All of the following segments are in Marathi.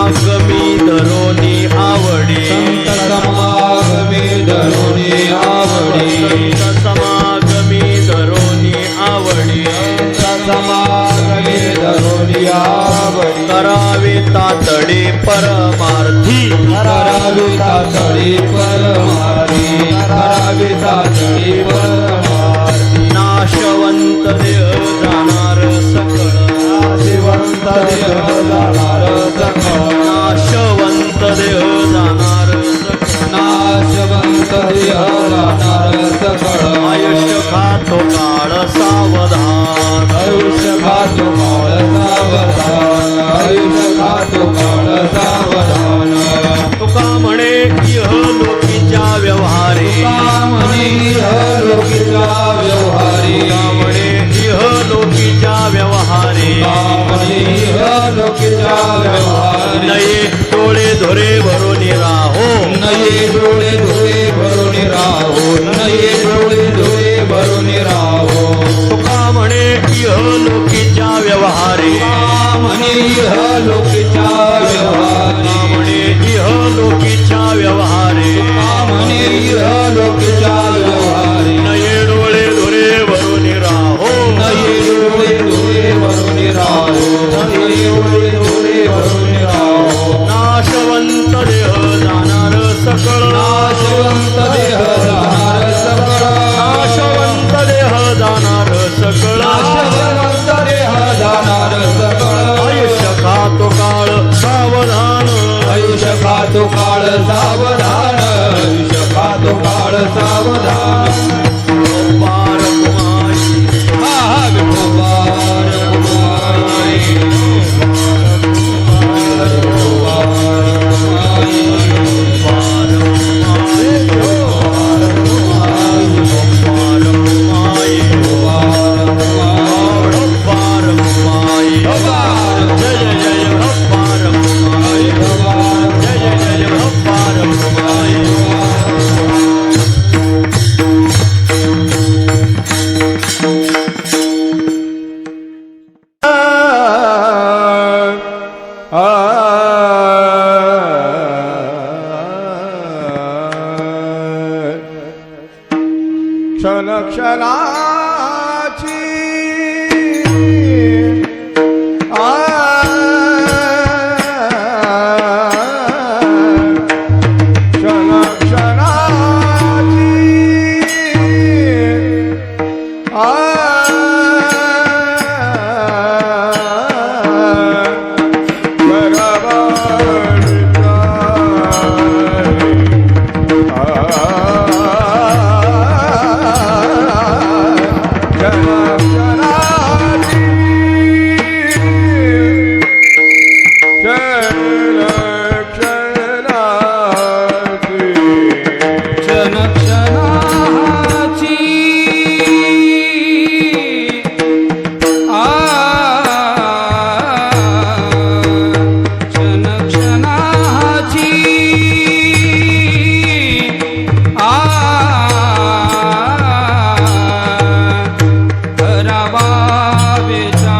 समागमी धरोनी आवडी संत समागमी धरोनी आवडी संत समागमी धरोनी आवडी समागमी धरोनी आवडी करावे तातडे परमार्थी करावी तातडी परमार्थी करावी तातडी परमार्थी नाशवंत देह जाणार सकळ नाशिवंत देह जाणार सकळ नाशवंत देह जाणार सकळ नाशवंत देह जाणार सकळ आयुष्य खातो काळ सावधान आयुष्य खातो काळ सावधान आयुष्य खातो काळ सावधान तुका म्हणे इह लोकीच्या व्यवहारी म्हणे लोकीच्या व्यवहारी म्हणे इह लोकीच्या व्यवहारी म्हणे लोकीच्या व्यवहारी नये डोळे धोरे भरून राहो नये डोळे धुळे भरून राहो नये डोळे धुळे भरून राहो तुका म्हणे इह लोकीच्या व्यवहारी म्हणे लोकीच्या व्यवहारी म्हणे इह लोकीच्या व्यवहारी म्हणे लोकीच्या व्यवहारी नये डोळे धोरे भरून राहो नये डोळे धुळे भरून राहो नये डोळे धुळे भरून राहो नाशवंत देह जाणार सकळ नाशवंत देह जाणार सकळ नाशवंत देह जाणार सकळ नाशवंत देह जाणार सकळ आयुष्य खातो काळ सावधान आयुष्य खातो काळ सावधान आयुष्य खातो काळ सावधान पार कुमारी हा विठोबार कुमारी पार कुमारी पार कुमारी जय जय जय पार कुमारी जय जय जय पार कुमारी क्षण क्षणाची क्षण विचार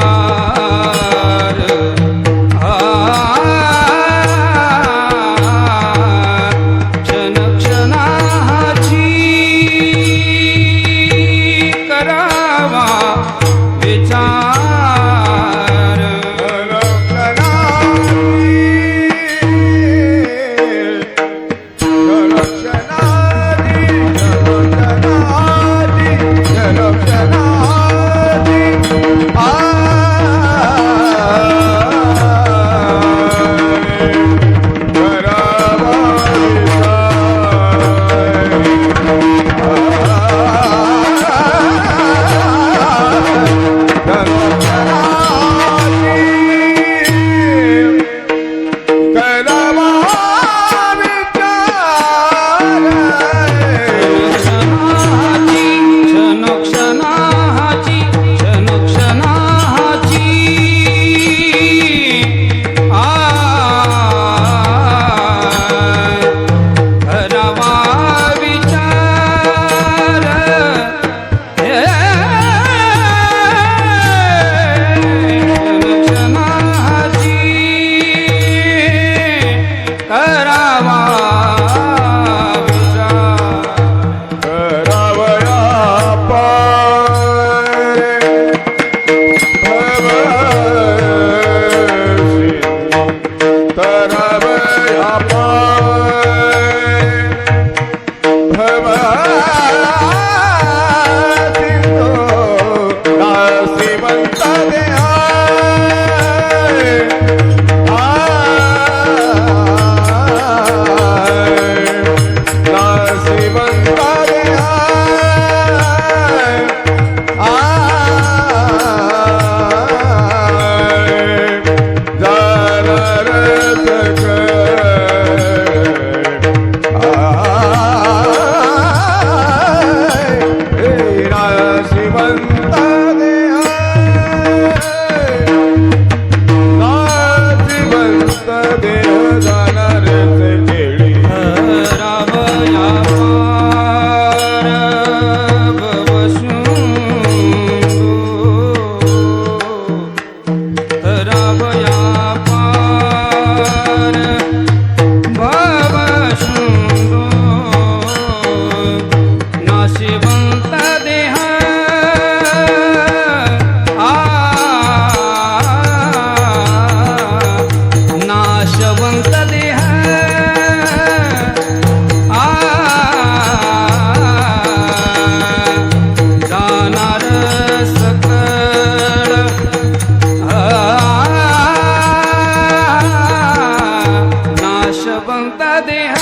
नाशवंत देह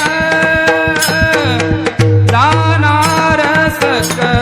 जाणार सकल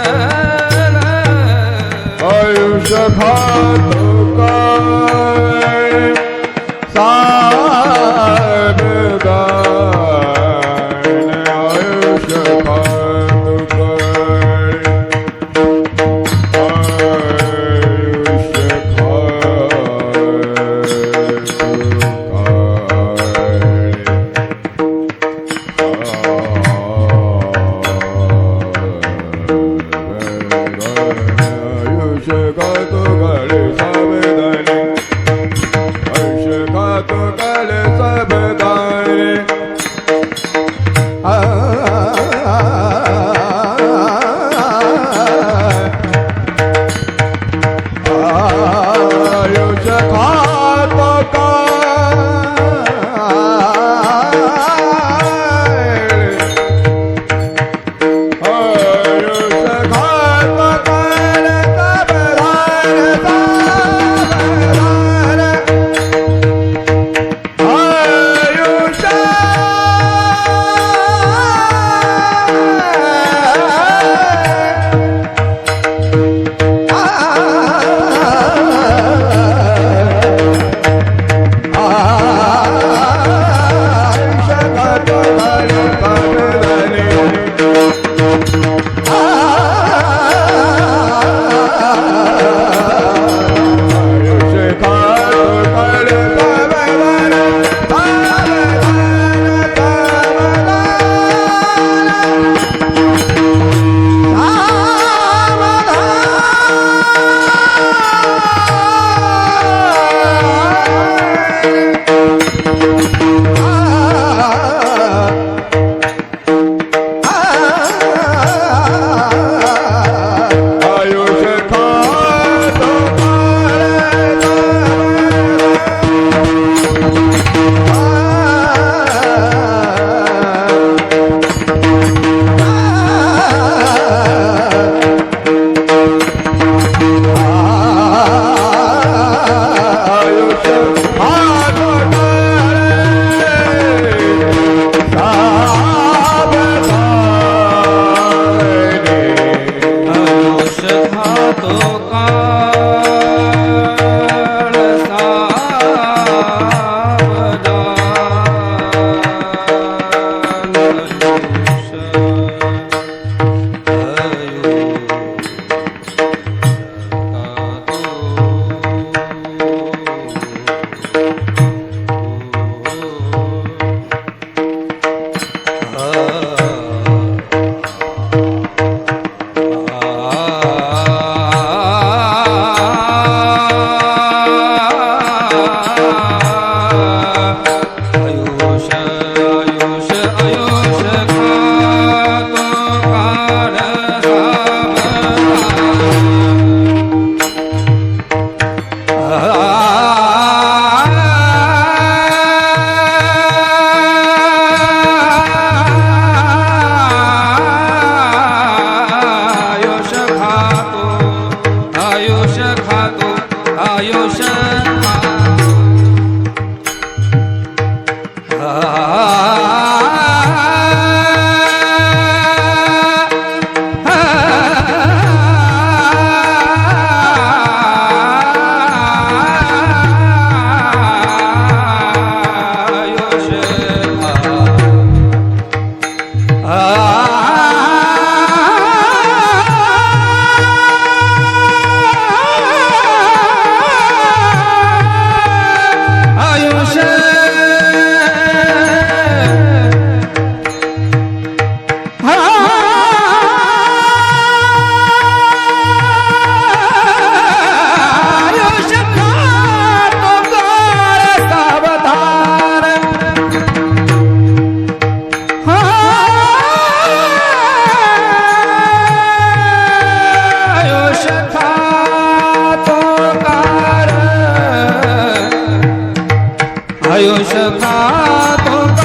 आयुष्य घातक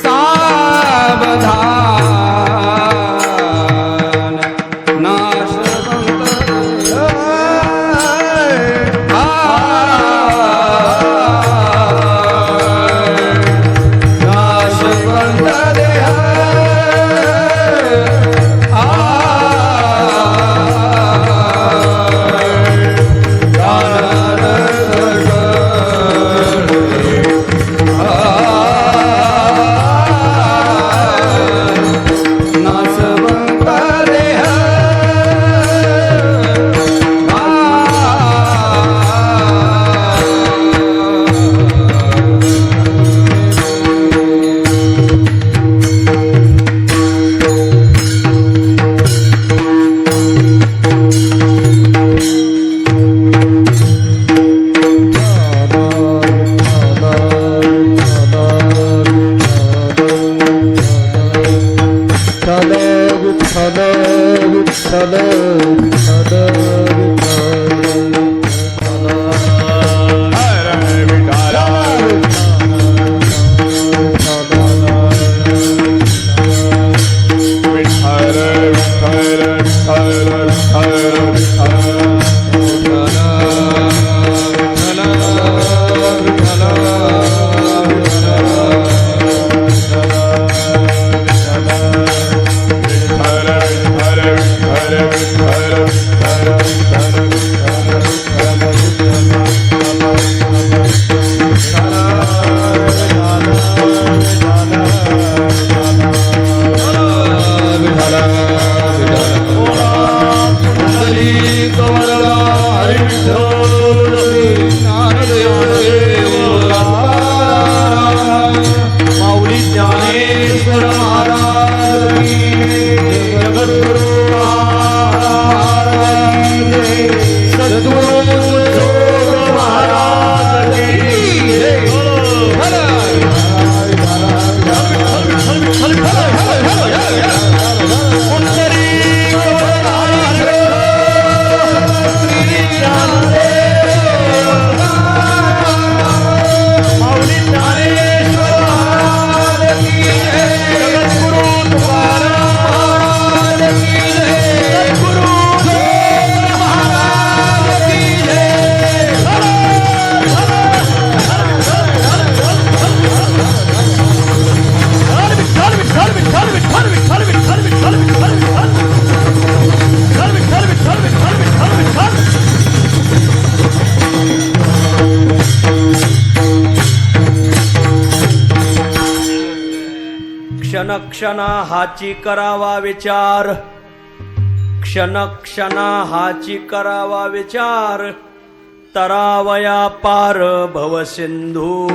सावधान आयुष्य घातक क्षणा हाची करावा विचार, क्षणा हाची करावा विचार, तरावया पार भवसिंधू,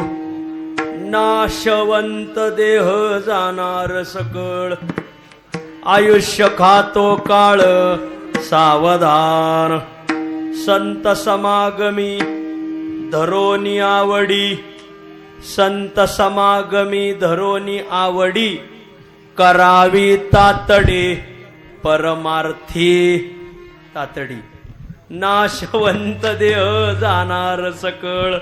नाशवंत देह जाणार सकळ, आयुष्य खातो काळ सावधान, संत समागमी धरोनी आवडी, संत समागमी धरोनी आवडी, करावी तातडी परमार्थी तातडी, नाशवंत देह जाणार सकळ,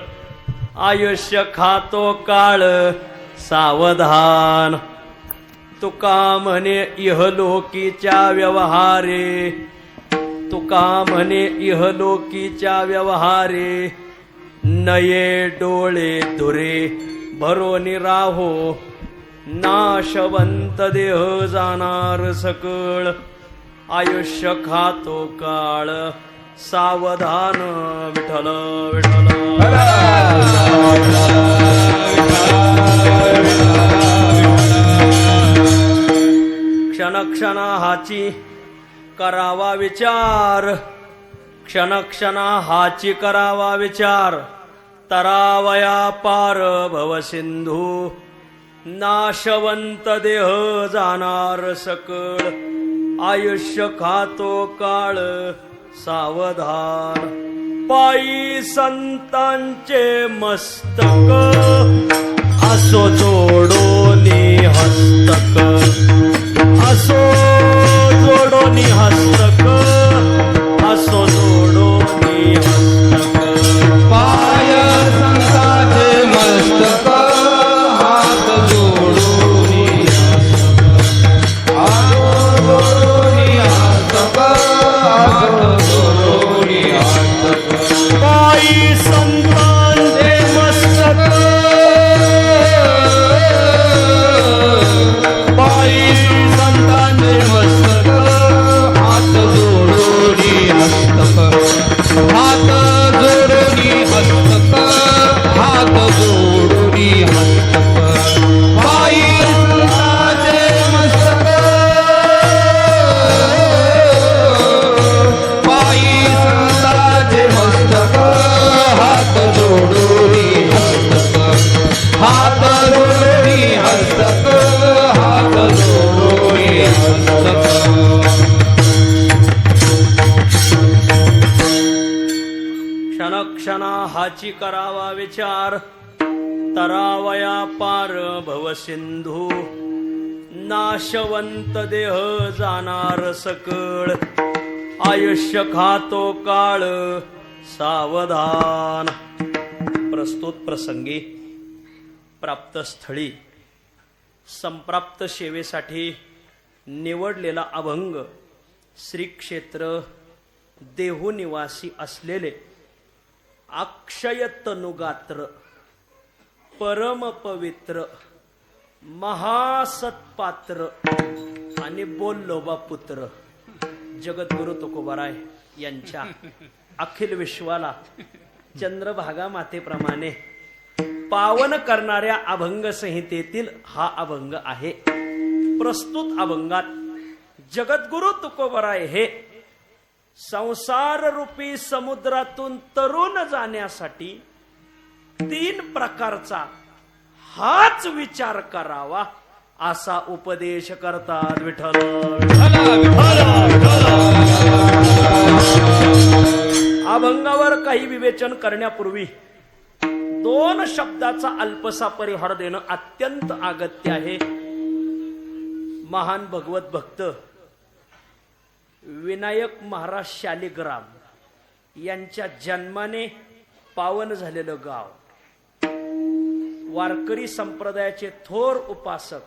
आयुष्य खातो काळ सावधान, तुका म्हणे इहलोकीच्या व्यवहारे, तुका म्हणे इहलोकीच्या व्यवहारे, नये डोळे धुरे भरोनी राहो, नाशवंत देह जाणार सकळ, आयुष्य खातो काळ सावधान. विठ्ठल विठ्ठल क्षणा हाची करावा विचार, क्षणा हाची करावा विचार, तरावया पार भवसिंधू, नाशवंत देह जाणार सकळ, आयुष्य खातो काळ सावधान, पायी संतांचे मस्तक, असो जोडोनी हस्तक, असो जोडोनी हस्तक, असो जोडोनी हस्तक, पाय संताचे मस्तक, हात जोडोनी हस्तक, हात जोडोनी हस्तक, हात जोडोनी हस्तक, पायी संतांचे मस्तक, करावा विचार तरावया पार भवसिंधू नाशवंत देह जाणार सकळ आयुष्य खातो काळ सावधान. प्रस्तुत प्रसंगी प्राप्त स्थळी संप्राप्त सेवेसाठी निवडलेला अभंग श्री क्षेत्र देहू निवासी असलेले अक्षय तनुगात्र परम पवित्र महासत्पात्र आणि बोल्लोबा पुत्र जगद्गुरु तुकोबाराय यांच्या अखिल विश्वाला चंद्रभागा मातेप्रमाणे पावन करणाऱ्या अभंग संहितेतील हा अभंग आहे. प्रस्तुत अभंगात जगद्गुरु तुकोबाराय हे संसार रूपी समुद्रातून तरुण जाण्यासाठी 3 प्रकारचा हाच विचार करावा असा उपदेश करतात. विठ्ठल अभंगावर काही विवेचन करण्यापूर्वी 2 शब्दाचा अल्पसा परिहार देणं अत्यंत अगत्य आहे. महान भगवत भक्त विनायक महाराज शालिग्राम यांच्या जन्माने पावन झालेलं गाव, वारकरी संप्रदायाचे थोर उपासक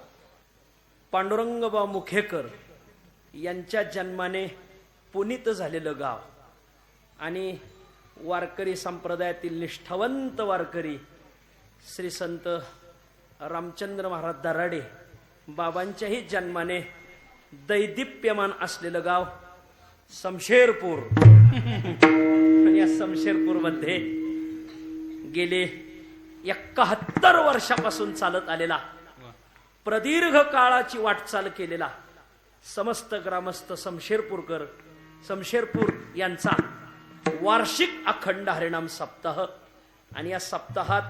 पांडुरंगबा मुखेकर यांच्या जन्माने पुनीत झालेलं गाव आणि वारकरी संप्रदायातील निष्ठावंत वारकरी श्री संत रामचंद्र महाराज दराडे बाबांच्याही जन्माने दैदिप्यमान असलेलं गाव समशेरपूर. या समशेरपूर मध्ये गेले 71 वर्षापासून चालत आलेला प्रदीर्घ काळाची वाटचाल केलेला समस्त ग्रामस्थ समशेरपूरकर समशेरपूर यांचा वार्षिक अखंड हरिनाम सप्ताह आणि या सप्ताहात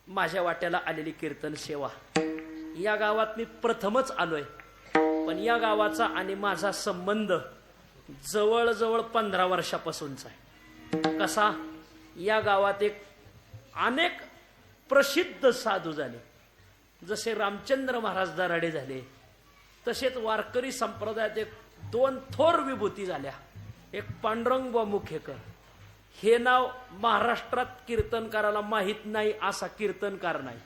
माझ्या वाट्याला आलेली कीर्तन सेवा. या गावात मी प्रथमच आलोय, पण या गावाचा आणि माझा संबंध जवळजवळ 15 वर्षापासूनचा आहे. कसा? या गावात अनेक प्रसिद्ध साधू झाले. जसे रामचंद्र महाराज दराडे झाले, तसेच वारकरी संप्रदायात 2 थोर विभूती झाल्या. एक पांडुरंगबा मुखेकर, हे नाव महाराष्ट्रात कीर्तनकाराला माहित नाही असा कीर्तनकार नाही.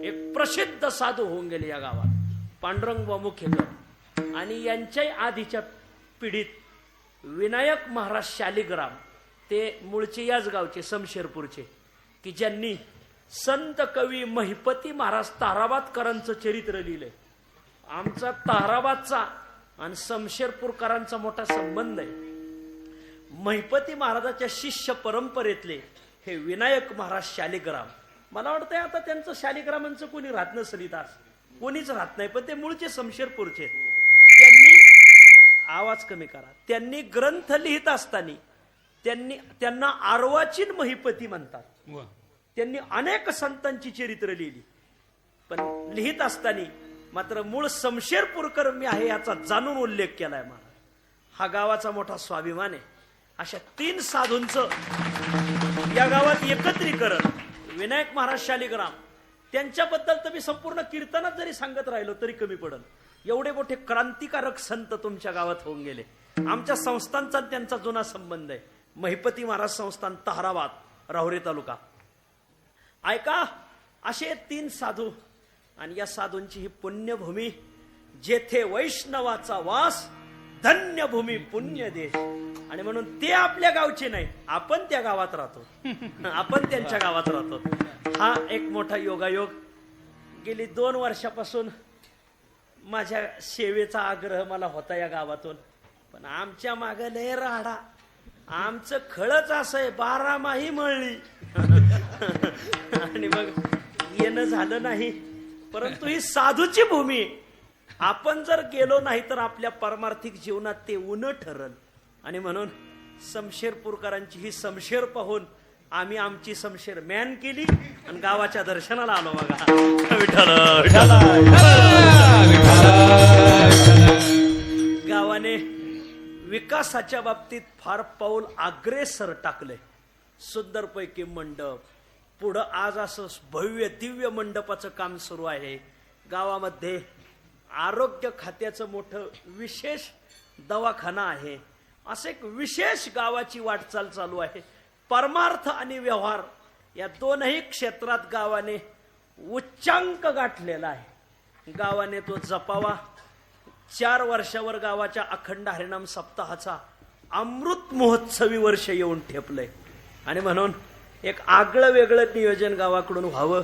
एक प्रसिद्ध साधू होऊन गेले या गावात पांडुरंगबा मुखेकर. आणि यांच्या आधीच्या पिढीत विनायक महाराज शालिग्राम, ते मूळचे याच गावचे समशेरपूरचे, की ज्यांनी संत कवी महिपती महाराज ताराबादकरांचं चरित्र लिहिलंय. आमचा ताराबादचा आणि समशेरपूरकरांचा मोठा संबंध आहे. महिपती महाराजाच्या शिष्य परंपरेतले हे विनायक महाराज शालिग्राम, मला वाटतंय आता त्यांचं शालिग्रामांचं कोणी राहत नसेल इथं, कोणीच राहत नाही, पण ते मूळचे समशेरपूरचे. त्यांनी आवाज कमी करा. त्यांनी ग्रंथ लिहित असताना त्यांना आर्वाचीन महिपती म्हणतात. त्यांनी अनेक संतांची चरित्र लिहिली, पण लिहित असताना मात्र मूळ समशेरपूरकर मी आहे याचा जाणून उल्लेख केलाय मला. हा गावाचा मोठा स्वाभिमान आहे. अशा 3 साधूंचं या गावात एकत्रीकरण. विनायक महाराज शालिग्राम त्यांच्याबद्दल तर मी संपूर्ण कीर्तनात जरी सांगत राहिलो तरी कमी पडल. एवढे मोठे क्रांतिकारक संत तुमच्या गावात होऊन गेले. आमच्या संस्थांचा त्यांचा जुना संबंध आहे. महिपती महाराज संस्थान ताराबाद, राहुरी तालुका. ऐका, असे 3 साधू आणि या साधूंची ही पुण्यभूमी, जेथे वैष्णवाचा वास, धन्य भूमी पुण्य देश. आणि म्हणून ते आपल्या गावचे नाही, आपण त्या गावात राहतो, आपण त्यांच्या गावात राहतो. हा एक मोठा योगायोग. गेली 2 वर्षापासून माझ्या सेवेचा आग्रह मला होता या गावातून, पण आमच्या मागे लय राडा. आमचं खळच असं आहे, 12 माही मळली आणि मग येणं झालं नाही. परंतु ही साधूची भूमी, आपण जर गेलो नाही तर आपल्या परमार्थिक जीवनात ते उन ठरल. आणि म्हणून समशेरपूरकरांची ही समशेर पाहून आम्ही आमची समशेर मॅन केली आणि गावाच्या दर्शनाला आलो. बघा, विठ्ठल गावाने विकासाच्या बाबतीत फार पाऊल अग्रेसर टाकले. सुंदरपैकी मंडप, पुढं आज असं भव्य दिव्य मंडपाचं काम सुरू आहे. गावामध्ये आरोग्य खात्याचं मोठं विशेष दवाखाना आहे. असं एक विशेष गावाची वाटचाल चालू आहे. परमार्थ आणि व्यवहार या दोनही क्षेत्रात गावाने उच्चांक गाठलेला आहे. गावाने तो जपावा. 4 वर्षावर गावाच्या अखंड हरिनाम सप्ताहाचा अमृत महोत्सवी वर्ष येऊन ठेपलंय आणि म्हणून एक आगळं वेगळं नियोजन गावाकडून व्हावं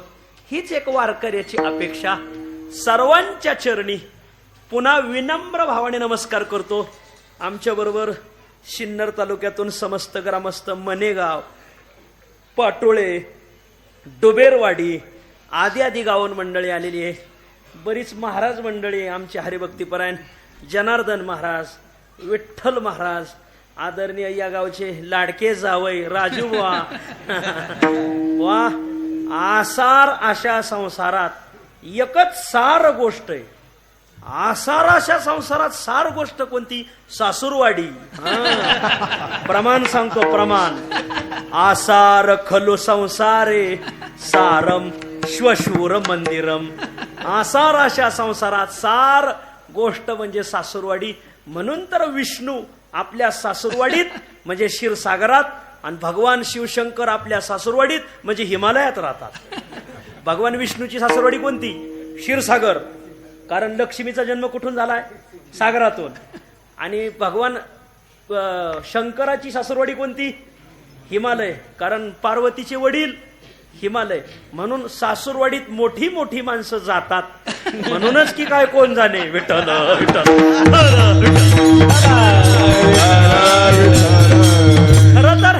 हीच एक वारकऱ्याची अपेक्षा. सर्वांच्या चरणी पुन्हा विनम्र भावाने नमस्कार करतो. आमच्या बरोबर सिन्नर तालुक्यातून समस्त ग्रामस्थ, मनेगाव, पाटोळे, डुबेरवाडी आदी गावून मंडळी आलेली आहे. बरीच महाराज मंडळी आहे. आमचे हरिभक्तीपरायण जनार्दन महाराज, विठ्ठल महाराज, आदरणीय या गावचे लाडके जावई राजू वा आसार अशा संसारात एकच सार गोष्ट आहे. आसार अशा संसारात सार गोष्ट कोणती? सासूरवाडी. प्रमाण सांगतो, प्रमाण. आसार खलु संसारे सारम श्वशूर मंदिरम. आसार अशा संसारात सार गोष्ट म्हणजे सासूरवाडी. म्हणून तर विष्णू आपल्या सासूरवाडीत म्हणजे क्षीरसागरात आणि भगवान शिवशंकर आपल्या सासूरवाडीत म्हणजे हिमालयात राहतात. भगवान विष्णूची सासूरवाडी कोणती? क्षीरसागर. कारण लक्ष्मीचा जन्म कुठून झालाय? सागरातून. आणि भगवान शंकराची सासूरवाडी कोणती? हिमालय. कारण पार्वतीचे वडील हिमालय. म्हणून सासूरवाडीत मोठी मोठी माणसं जातात. म्हणूनच की काय कोण जाणे विठ्ठल विठ्ठल. खरं तर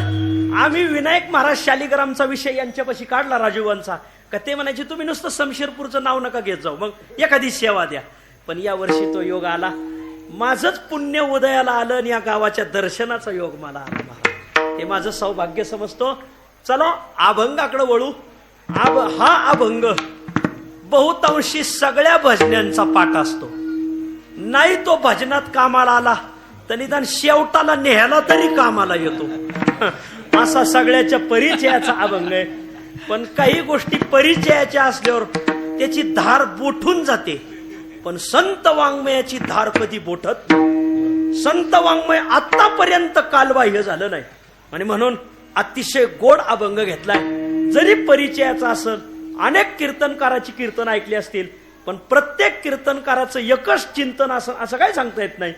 आम्ही विनायक महाराज शालिग्रामचा विषय यांच्यापाशी काढला राजूवांचा. का ते म्हणायचे तुम्ही नुसतं शमशेरपूरचं नाव नका घेत जाऊ, मग एखादी सेवा द्या. पण या वर्षी तो योग आला. माझंच पुण्य उदयाला आलं आणि या गावाच्या दर्शनाचा योग मला आला महाराज. हे माझं सौभाग्य समजतो. चलो अभंगाकडे वळू. हा अभंग बहुतांशी सगळ्या भजन्यांचा पाठ असतो. नाही तो भजनात कामाला आला तर निदान शेवटाला न्यायला तरी कामाला येतो. असा सगळ्याच्या परिचयाचा अभंग आहे. पण काही गोष्टी परिचयाच्या असल्यावर त्याची धार बोठून जाते. पण संत वाङ्मयाची धार कधी बोटत नाही. संत वाङ्मय आतापर्यंत कालबाह्य झालं नाही आणि म्हणून अतिशय गोड अभंग घेतलाय. जरी परिचयाचा असेल, अनेक कीर्तनकाराची कीर्तन ऐकली असतील, पण प्रत्येक कीर्तनकाराचं एकच चिंतन असं काय सांगता येत नाही.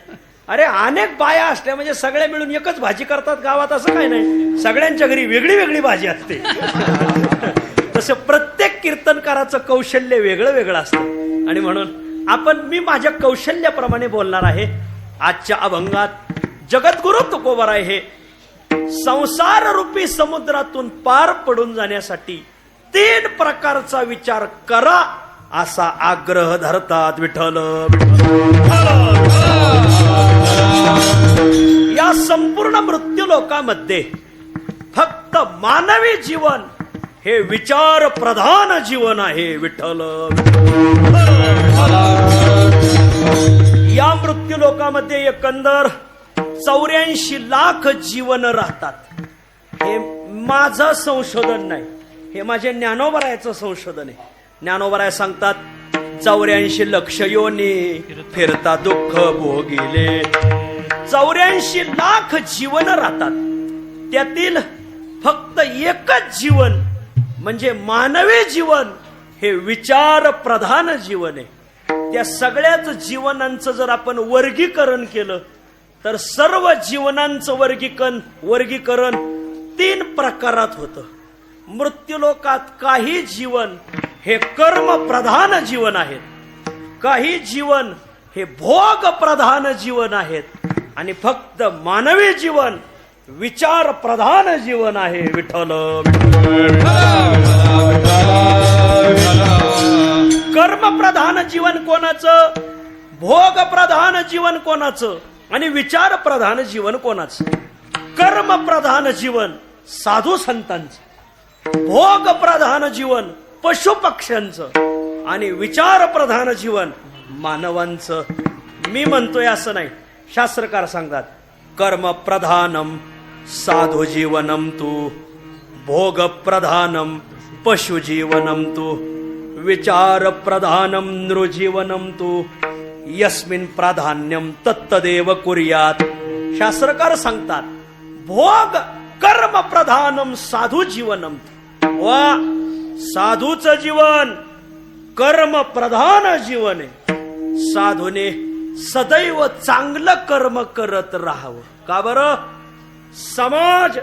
अरे अनेक बाया असल्या म्हणजे सगळे मिळून एकच भाजी करतात गावात असं काय नाही. सगळ्यांच्या घरी वेगळी वेगळी भाजी असते. तसं प्रत्येक कीर्तनकाराचं कौशल्य वेगळं वेगळं असतं आणि म्हणून मी माझ्या कौशल्याप्रमाणे बोलणार आहे. आजच्या अभंगात जगद्गुरु तुकोबराय हे संसार रूपी समुद्रातून पार पडून जाण्यासाठी 3 प्रकारचा विचार करा असा आग्रह धरतात. विठ्ठल या संपूर्ण मृत्यू लोकामध्ये फक्त मानवी जीवन हे विचार प्रधान जीवन आहे. विठ्ठल या मृत्यू लोकामध्ये एकंदर 84 लाख जीवन राहतात. हे माझं संशोधन नाही, हे माझे ज्ञानोबरायाचं संशोधन आहे. ज्ञानोबराय सांगतात 84 लक्ष योनी फिरता दुःख भोगिले. 84 लाख जीवन राहतात. त्यातील फक्त एकच जीवन म्हणजे मानवी जीवन हे विचार प्रधान जीवन आहे. त्या सगळ्याच जीवनांचं जर आपण वर्गीकरण केलं तर सर्व जीवनांचं वर्गीकरण 3 प्रकारात होतं. मृत्यूलोकात काही जीवन हे कर्म प्रधान जीवन आहेत, काही जीवन हे भोग प्रधान जीवन आहेत आणि फक्त मानवी जीवन विचार प्रधान जीवन आहे. विठ्ठल कर्म प्रधान जीवन कोणाचं, भोग प्रधान जीवन कोणाचं आणि विचार प्रधान जीवन कोणाचं? कर्म प्रधान जीवन साधू संतांचं, भोग प्रधान जीवन पशु पक्ष्यांचं आणि विचार प्रधान जीवन मानवांचं. मी म्हणतोय असं नाही, शास्त्रकार सांगतात कर्म प्रधानम साधू जीवनम तू भोग प्रधानम पशुजीवनम तु विचार प्रधानम नृजीवनम तु यस्मिन प्राधान्यम तत्तदेव कुर्यात. शास्त्रकार सांगतात भोग कर्म प्रधानम साधू जीवनम. वा साधूचं जीवन कर्म प्रधान जीवन आहे. साधूने सदैव चांगलं कर्म करत राहावं. का बरं? समाज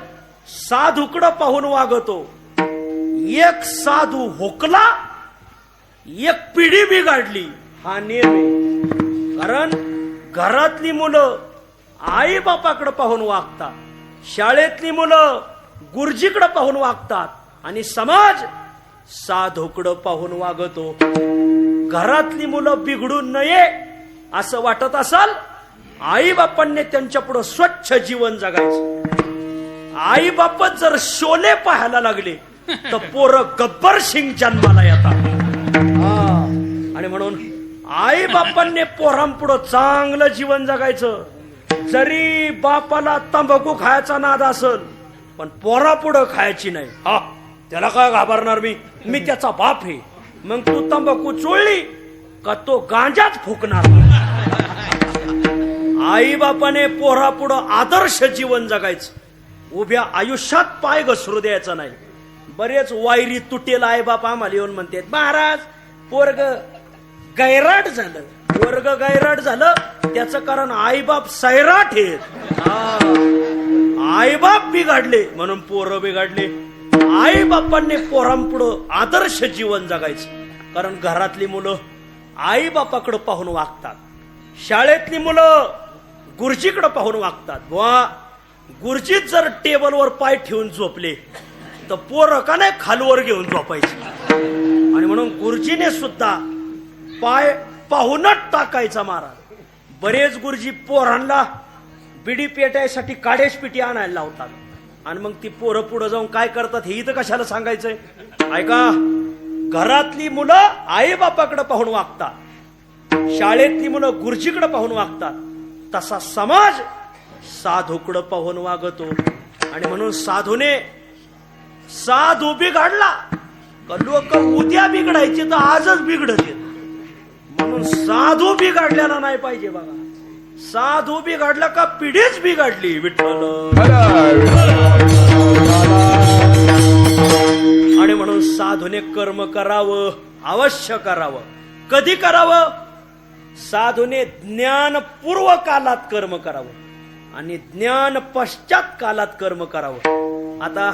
साधूकडं पाहून वागतो. एक साधू हुकला एक पिढी बिघडली हा नियम आहे. कारण घरातली मुलं आई बापाकडे पाहून वागतात, शाळेतली मुलं गुरुजीकडे पाहून वागतात आणि समाज साधूकडे पाहून वागतो. घरातली मुलं बिघडू नये असं वाटत असाल आई बापांनी त्यांच्या पुढे स्वच्छ जीवन जगायचं. आई बापच जर शोले पाहायला लागले तर पोरं गब्बर सिंग जन्माला येतात. आणि म्हणून आई बापांनी पोरांपुढं चांगलं जीवन जगायचं. जरी बापाला तंबाखू खायचा नाद असल पण पोरापुढं खायची नाही. हा त्याला काय घाबरणार मी त्याचा बाप आहे. मग तू तंबाखू चोळली का तो गांजाच फुकणार. आई बापाने पोरापुढं आदर्श जीवन जगायचं. उभ्या आयुष्यात पाय घसरू द्यायचा नाही. बरेच वायरी तुटेल आई बाप आम्हाला येऊन म्हणतात महाराज पोरग गैराट झालं. वर्ग गैराट झालं त्याचं कारण आईबाप सैराट आहेत. आईबाप बिघडले म्हणून पोरं बिघडले. आई बापांनी पोरांपुढं आदर्श जीवन जगायचं. कारण घरातली मुलं आई बापाकडे पाहून वागतात, शाळेतली मुलं गुरुजीकडे पाहून वागतात. बुवा गुरुजीत जर टेबलवर पाय ठेवून झोपले तर पोरं का नाही खालवर घेऊन झोपायची. आणि म्हणून गुरुजीने सुद्धा पाय पाहूनच टाकायचा महाराज. बरेच गुरुजी पोरांना बिडी पेटायसाठी काडेश पिटी आणायला लावतात आणि मग ती पोरं पुढे जाऊन काय करतात हे इथं कशाला सांगायचंय. ऐका, घरातली मुलं आई बापाकडे पाहून वागतात, शाळेतली मुलं गुरुजीकडे पाहून वागतात, तसा समाज साधूकडे पाहून वागतो. आणि म्हणून साधू बिघडला का लोक उद्या बिघडायचे तर आजच बिघडत येत. म्हणून साधू बिघडलेला नाही पाहिजे. बघा साधू बिघडला का पिढीच बिघडली. विठ्ठल. आणि म्हणून साधूने कर्म करावं, अवश्य करावं. कधी करावं? साधूने ज्ञानपूर्व कालात कर्म करावं आणि ज्ञान पश्चात कालात कर्म करावं. आता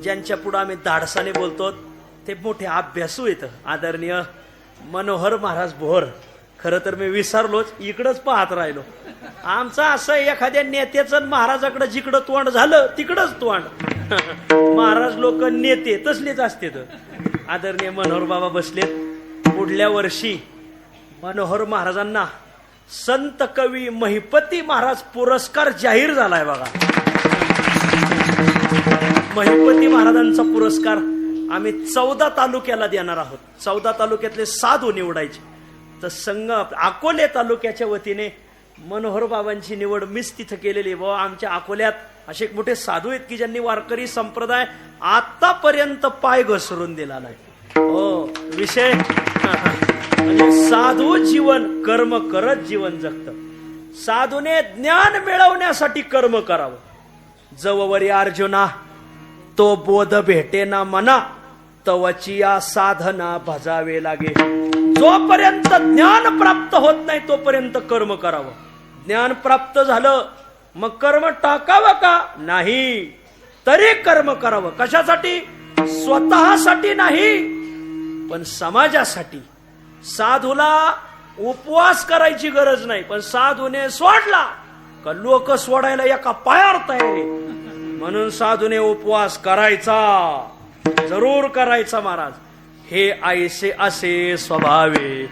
ज्यांच्या पुढे आम्ही धाडसाने बोलतो ते मोठे अभ्यासू येत. आदरणीय मनोहर महाराज भोर. खरं तर मी विसरलोच, इकडंच पाहत राहिलो. आमचं असं एखाद्या नेत्याचं महाराजाकडे जिकडं तोंड झालं तिकडंच तोंड. महाराज लोक नेते तसलेच असते. आदरणीय मनोहर बाबा बसलेत. पुढल्या वर्षी मनोहर महाराजांना संत कवी महिपती महाराज पुरस्कार जाहीर झालाय. बघा महिपती महाराजांचा पुरस्कार आम्ही 14 तालुक्याला देणार आहोत. 14 तालुक्यातले साधू निवडायचे. तर संघ अकोले तालुक्याच्या वतीने मनोहर बाबांची निवड मीच तिथं केलेली. बाबा आमच्या अकोल्यात असे एक मोठे साधू आहेत की ज्यांनी वारकरी संप्रदाय आतापर्यंत पाय घसरून दिला नाही. हो विषय म्हणजे साधू जीवन कर्म करत जीवन जगत. साधूने ज्ञान मिळवण्यासाठी कर्म करावं. जववरी अर्जुना तो बोध भेटे ना मना तवची या साधना भजावे लागे. जोपर्यंत ज्ञान प्राप्त होत नाही तोपर्यंत कर्म करावं. ज्ञान प्राप्त झालं मग कर्म टाकावं का नाही, तरी कर्म करावं. कशासाठी? स्वतःसाठी नाही पण समाजासाठी. साधूला उपवास करायची गरज नाही पण साधूने सोडला का लोक सोडायला एका पायावर तयार आहे. म्हणून साधूने उपवास करायचा, जरूर करायचा. महाराज हे ऐसे असे स्वभावे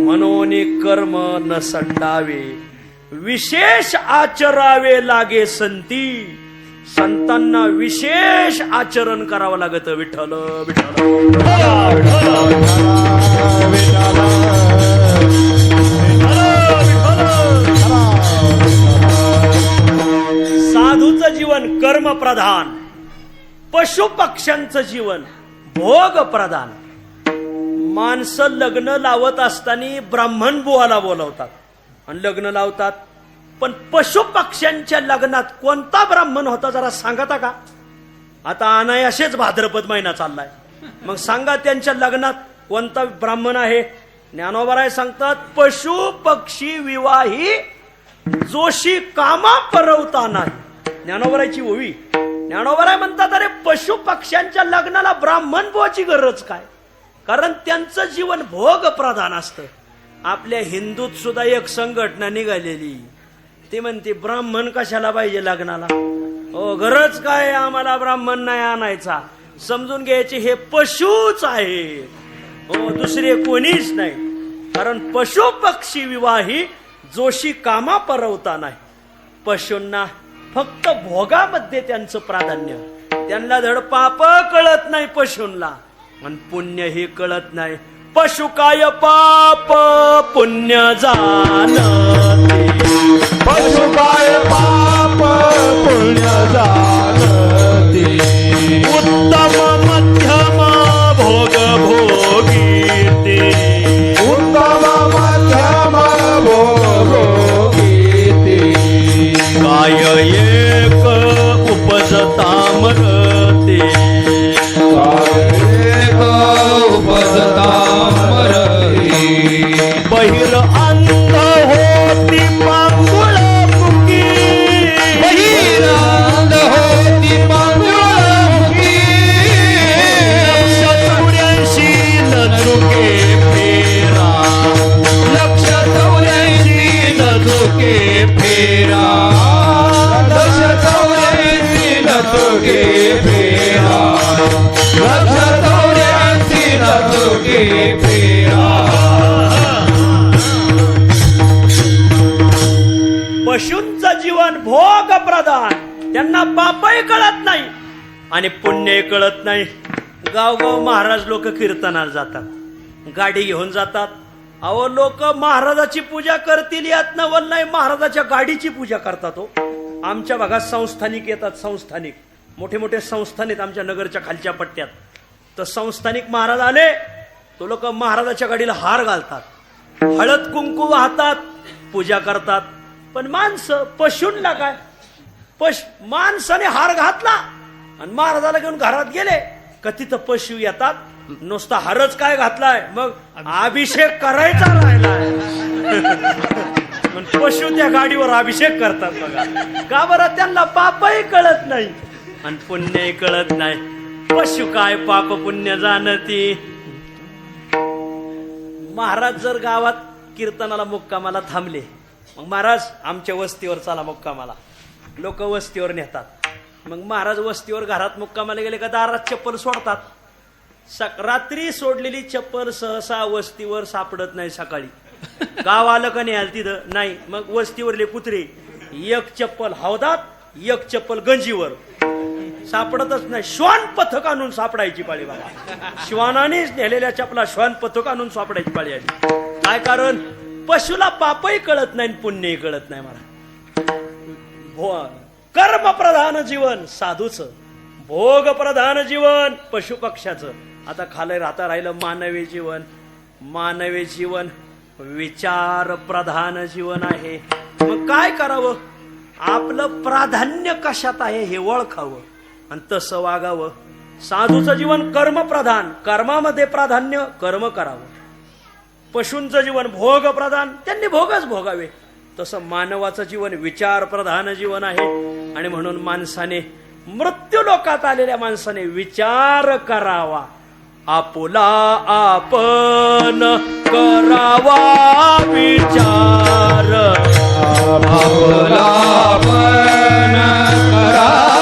मनोनी कर्म न संडावे. विशेष आचरावे लागे संती. संतांना विशेष आचरण करावं लागतं. विठ्ठल विठ्ठल. साधूचं जीवन कर्म प्रधान, पशु पक्ष्यांचं जीवन भोग प्रधान. माणसं लग्न लावत असताना ब्राह्मण बुवाला बोलवतात आणि लग्न लावतात. पण पशु पक्ष्यांच्या लग्नात कोणता ब्राह्मण होता जरा सांगता का? आता अनायासेच भाद्रपद महिना चाललाय, मग सांगा त्यांच्या लग्नात कोणता ब्राह्मण आहे? ज्ञानोबाराय सांगतात, पशु पक्षी विवाही जोशी कामा परवता नाही. ज्ञानोबारायची ओवी. ज्ञानोबाराय म्हणतात, अरे पशु पक्ष्यांच्या लग्नाला ब्राह्मण बुवाची गरज काय? कारण त्यांचं जीवन भोग प्रधान असतं. आपल्या हिंदूत सुद्धा एक संघटना निघालेली, ती म्हणते ब्राह्मण कशाला पाहिजे लग्नाला? हो, गरज काय, आम्हाला ब्राह्मण नाही आणायचा. समजून घ्यायचे हे पशुच आहे, हो, दुसरे कोणीच नाही. कारण पशु पक्षी विवाही जोशी कामा परवता नाही. पशूंना फक्त भोगामध्ये त्यांचं प्राधान्य. त्यांना धड पाप कळत नाही पशूंना, आणि पुण्य हे कळत नाही. पशु काय पाप पुण्य जाणते, पशु काय पाप पुण्य जाणते. उत्तम मध्यम भोग भोगीते, उत्तम मध्यम भोग भोगीते. काय एक उपजता मरते, एक उपजता मरते. बहिर अंध होती पांगुळ मुकी, बहिरांध होती पांगुळमुखी. लक्ष 84 न चुके फेरा, लक्ष 84 न चुके फेरा. लक्ष 84 न चुके फेरा. लक्ष 84 न चुके फेरा. पशूंचं जीवन भोग प्रधान. त्यांना पापही कळत नाही आणि पुण्यही कळत नाही. गावगाव महाराज लोक कीर्तनाला जातात, गाडी घेऊन जातात. अहो, लोक महाराजाची पूजा करतील यात नवल नाही, महाराजाच्या गाडीची पूजा करतात. हो, आमच्या भागात संस्थानिक येतात. संस्थानिक मोठे मोठे संस्थानिक आमच्या नगरच्या खालच्या पट्ट्यात. तर संस्थानिक महाराज आले, तो लोक महाराजाच्या गाडीला हार घालतात, हळद कुंकू वाहतात, पूजा करतात. पण माणसं पशूंना काय? माणसाने हार घातला आणि महाराजाला घेऊन घरात गेले का तिथं पशु येतात. नुसता हारच काय घातलाय, मग अभिषेक करायचा राहिलाय. पशु त्या गाडीवर अभिषेक करतात बघा. का बरं? त्यांना पापही कळत नाही आणि पुण्यही कळत नाही. पशु काय पाप पुण्य जाणती. महाराज जर गावात कीर्तनाला मुक्कामाला थांबले, मग महाराज आमच्या वस्तीवर चला मुक्कामाला. लोक वस्तीवर नेतात. मग महाराज वस्तीवर घरात मुक्कामाला गेले का दारात चप्पल सोडतात. रात्री सोडलेली चप्पल सहसा वस्तीवर सापडत नाही. सकाळी गाव आलं का नाही आलं तिथं नाही. मग वस्तीवरले कुत्रे एक चप्पल हौदात, एक चप्पल गंजीवर, सापडतच नाही. श्वान पथक आणून सापडायची पाळी बाबा. श्वानानेच नेलेल्या चपला श्वान पथक आणून सापडायची पाळी आली. काय कारण? पशुला पापही कळत नाही, पुण्यही कळत नाही. मला कर्म प्रधान जीवन साधूचं, भोग प्रधान जीवन पशु पक्षाचं. आता खाली राहिलं मानवी जीवन. मानवी जीवन विचार प्रधान जीवन आहे. मग काय करावं? आपलं प्राधान्य कशात आहे हे ओळखावं आणि तसं वागावं. साधूचं जीवन कर्म प्रधान, कर्मामध्ये प्राधान्य, कर्म करावं. पशूंचं जीवन भोग प्रधान, त्यांनी भोगच भोगावे. तसं मानवाचं जीवन विचार प्रधान जीवन आहे. आणि म्हणून माणसाने, मृत्यू लोकात आलेल्या माणसाने विचार करावा. आपुला आपण करावा विचार. आपला आपण करावा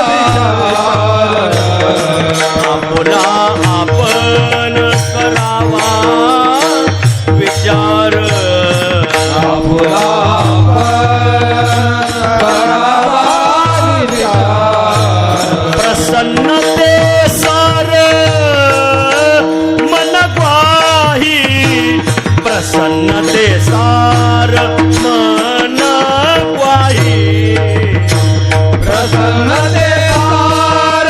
विचार. आपुला आपण करावा विचार. आपला आपण करावा विचार. प्रसन्नते सार मन ग्वाही. प्रसन्नते सार मन ग्वाही. प्रसन्नते सार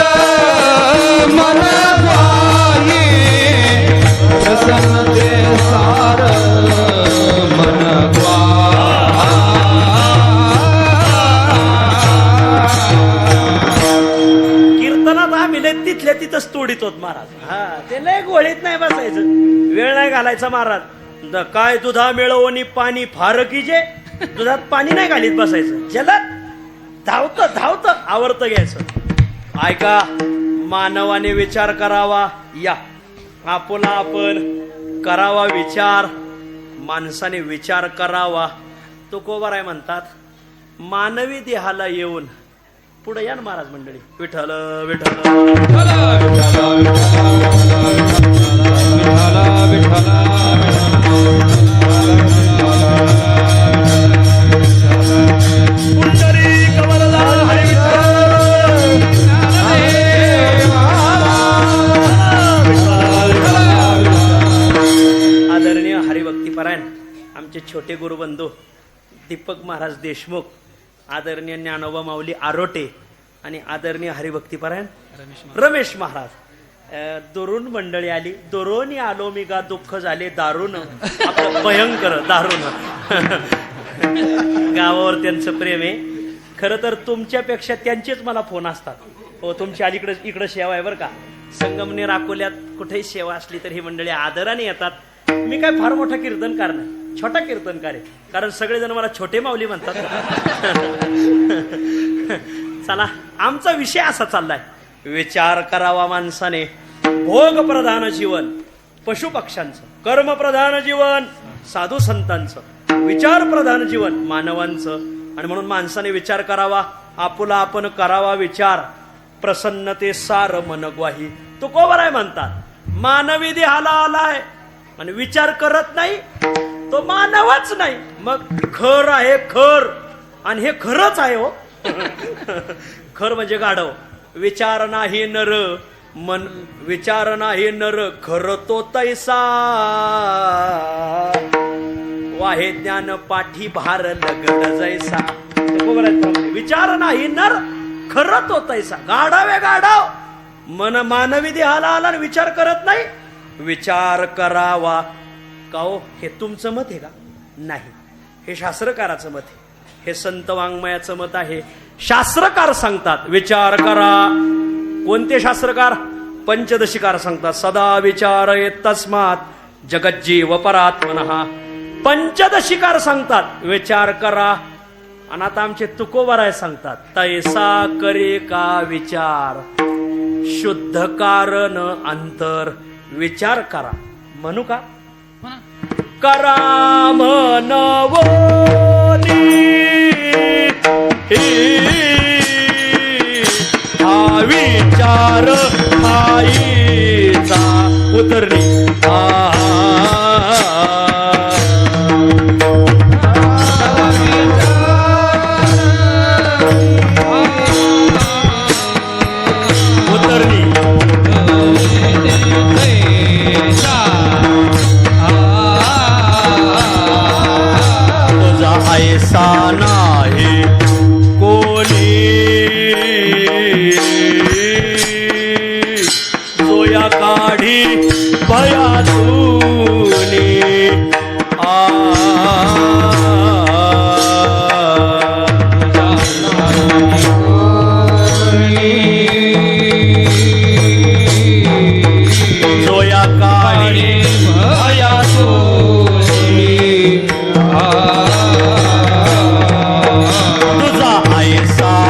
तोडीतोत महाराज. हा ते लय गोळीत नाही बसायचं, वेळ नाही घालायचा महाराज. काय दुधा मिळवणी पाणी फार की जे, दुधात पाणी नाही घालीत बसायचं, जलद धावत आवरत घ्यायचं. ऐका, मानवाने विचार करावा, या आपला आपण करावा विचार, माणसाने विचार करावा. तुकोबाराय म्हणतात, मानवी देहाला येऊन पुढे या ना महाराज मंडळी. विठ्ठल विठ्ठल पुंडरीक वरदान हरी आदरणीय हरिभक्तीपरायण आमचे छोटे गुरुबंधू दीपक महाराज देशमुख, आदरणीय ज्ञानोबा माऊली आरोटे आणि आदरणीय हरिभक्तीपरायण रमेश महाराज. दुरून मंडळी आली, दुरून आलो मी गा दुःख झाले दारुण, आपलं भयंकर दारुण. गावावर त्यांचं प्रेम आहे. खरं तर तुमच्यापेक्षा त्यांचेच मला फोन असतात. हो, तुमची अलीकडे इकडं सेवा आहे बरं का. संगमनेर अकोल्यात कुठेही सेवा असली तर ही मंडळी आदराने येतात. मी काय फार मोठा कीर्तनकार नाही, छोटा कीर्तनकार आहे, कारण सगळेजण मला छोटे माऊली म्हणतात. चला, आमचा विषय असा चाललाय, विचार करावा माणसाने. भोग प्रधान जीवन पशु पक्ष्यांचं, कर्म प्रधान जीवन साधू संतांचं, विचार प्रधान जीवन मानवांचं. आणि म्हणून माणसाने विचार करावा, आपुला आपण करावा विचार. प्रसन्नते सार मनग्वाही तुकोबाराय म्हणतात. मानवी देहाला आलाय आणि विचार करत नाही तो मानवच नाही. मग खर आहे खर, आणि हे खरंच आहे हो. खर म्हणजे गाढव. विचार नाही नर मन, विचार नाही नर खर तो तैसा. वाहे ज्ञान पाठी भार लगड जैसा. विचार नाही नर खर तो तैसा. गाढव आहे गाढव. मन मानवी देहाला आला आणि विचार करत नाही. विचार करावा का हो? हे तुमचं मत आहे का? नाही, हे शास्त्रकाराचं मत आहे, हे संत वाङ्मयाचं मत आहे. शास्त्रकार सांगतात विचार करा. कोणते शास्त्रकार? पंचदशीकार सांगतात सदा विचारये तस्मात जगज्जीव परात्मनः. पंचदशीकार सांगतात विचार करा. आणि आता आमचे तुकोबाराय सांगतात तैसा करे का विचार, शुद्ध कारण अंतर विचार करा. म्हणू का? करा म्हणवोनी हा विचार आईचा उतरली. ऐसा नाही कोणी जोया काढी भयातूनी. जोया काढी भयातूनी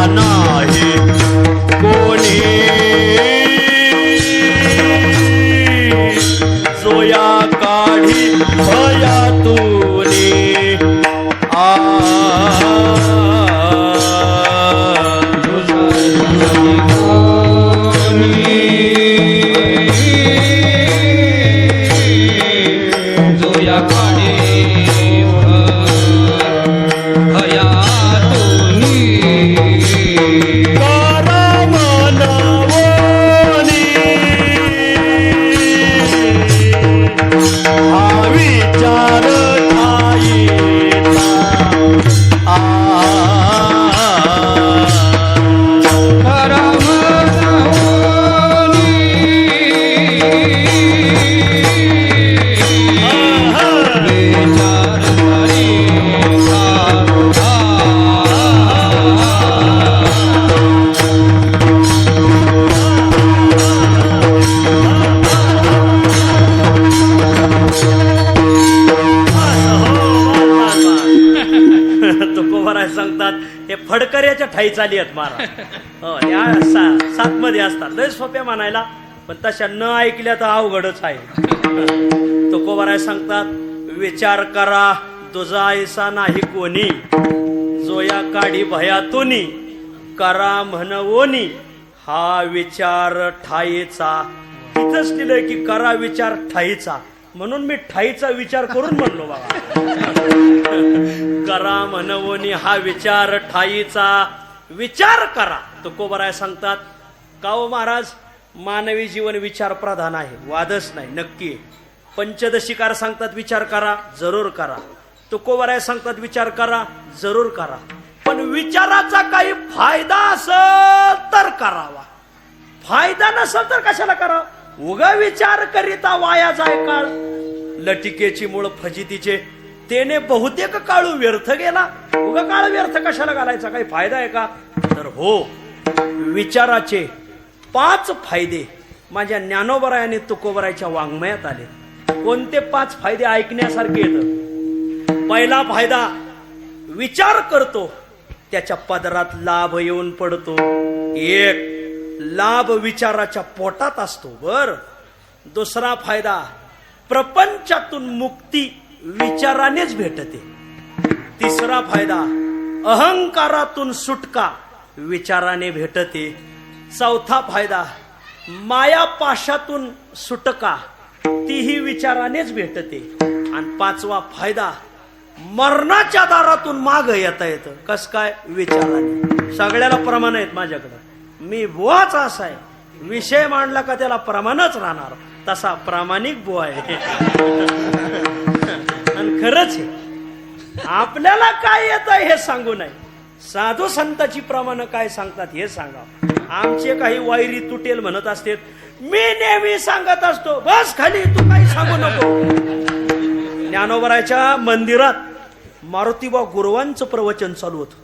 नाही कोणी जोया काढी भयातूनी. जोया काढी ठाई चाली आहेत महाराज. हो, त्या सातमध्ये असतात, लय सोप्या म्हणायला, पण तशा न ऐकल्या तर अवघडच आहे. तुकोबाराय सांगतात, विचार करा तुझा ऐसा नाही कोणी, जोया काढी भयातुनी करा म्हणवोनी, हा विचार ठाईचा. तिथंच लिहिलंय की करा विचार ठाईचा, म्हणून मी ठाईचा विचार करून म्हणलो बाबा. करा म्हणवोनी हा विचार ठाईचा, विचार करा. तुकोबाराय सांगतात, का हो महाराज, मानवी जीवन विचार प्रधान आहे, वादच नाही, नक्की. पंचदशिकार सांगतात विचार करा, जरूर करा. तुकोबाराय सांगतात विचार करा, जरूर करा, पण विचाराचा काही फायदा असेल तर करावा, फायदा नसेल तर कशाला करावा. उगा विचार करिता वाया जाय काळ, लटिकेची मूळ फजितीचे, तेने बहुतेक काळू व्यर्थ गेला. उगा काळ व्यर्थ कशाला घालायचा, काही फायदा आहे का? तर हो, विचाराचे 5 फायदे माझ्या ज्ञानोबराय आणि तुकोबरायच्या वाङ्मयात आले. कोणते 5 फायदे ऐकण्यासारखे येतात? पहिला फायदा, विचार करतो त्याच्या पदरात लाभ येऊन पडतो. एक, लाभ विचाराच्या पोटात असतो. बर. दुसरा फायदा, प्रपंचातून मुक्ती विचारानेच भेटते. तिसरा फायदा, अहंकारातून सुटका विचाराने भेटते. चौथा फायदा, मायापाशातून सुटका तीही विचारानेच भेटते. आणि 5वा फायदा, मरणाच्या दारातून माग येता येतं. कस काय? विचाराने. सगळ्याला प्रमाण आहेत माझ्याकडं, मी बुवाच असा आहे, विषय मांडला का त्याला प्रमाणच राहणार, तसा प्रामाणिक बुवा आहे. आणि खरंच आहे, आपल्याला काय येत हे सांगू नये, साधू संताची प्रमाण काय सांगतात हे सांगा. आमचे काही वायरी तुटेल म्हणत असते, मी नेहमी सांगत असतो, बस खाली, तू काही सांगू नको. ज्ञानोबरायच्या मंदिरात मारुतीबा गुरुवांचं प्रवचन चालू होतं,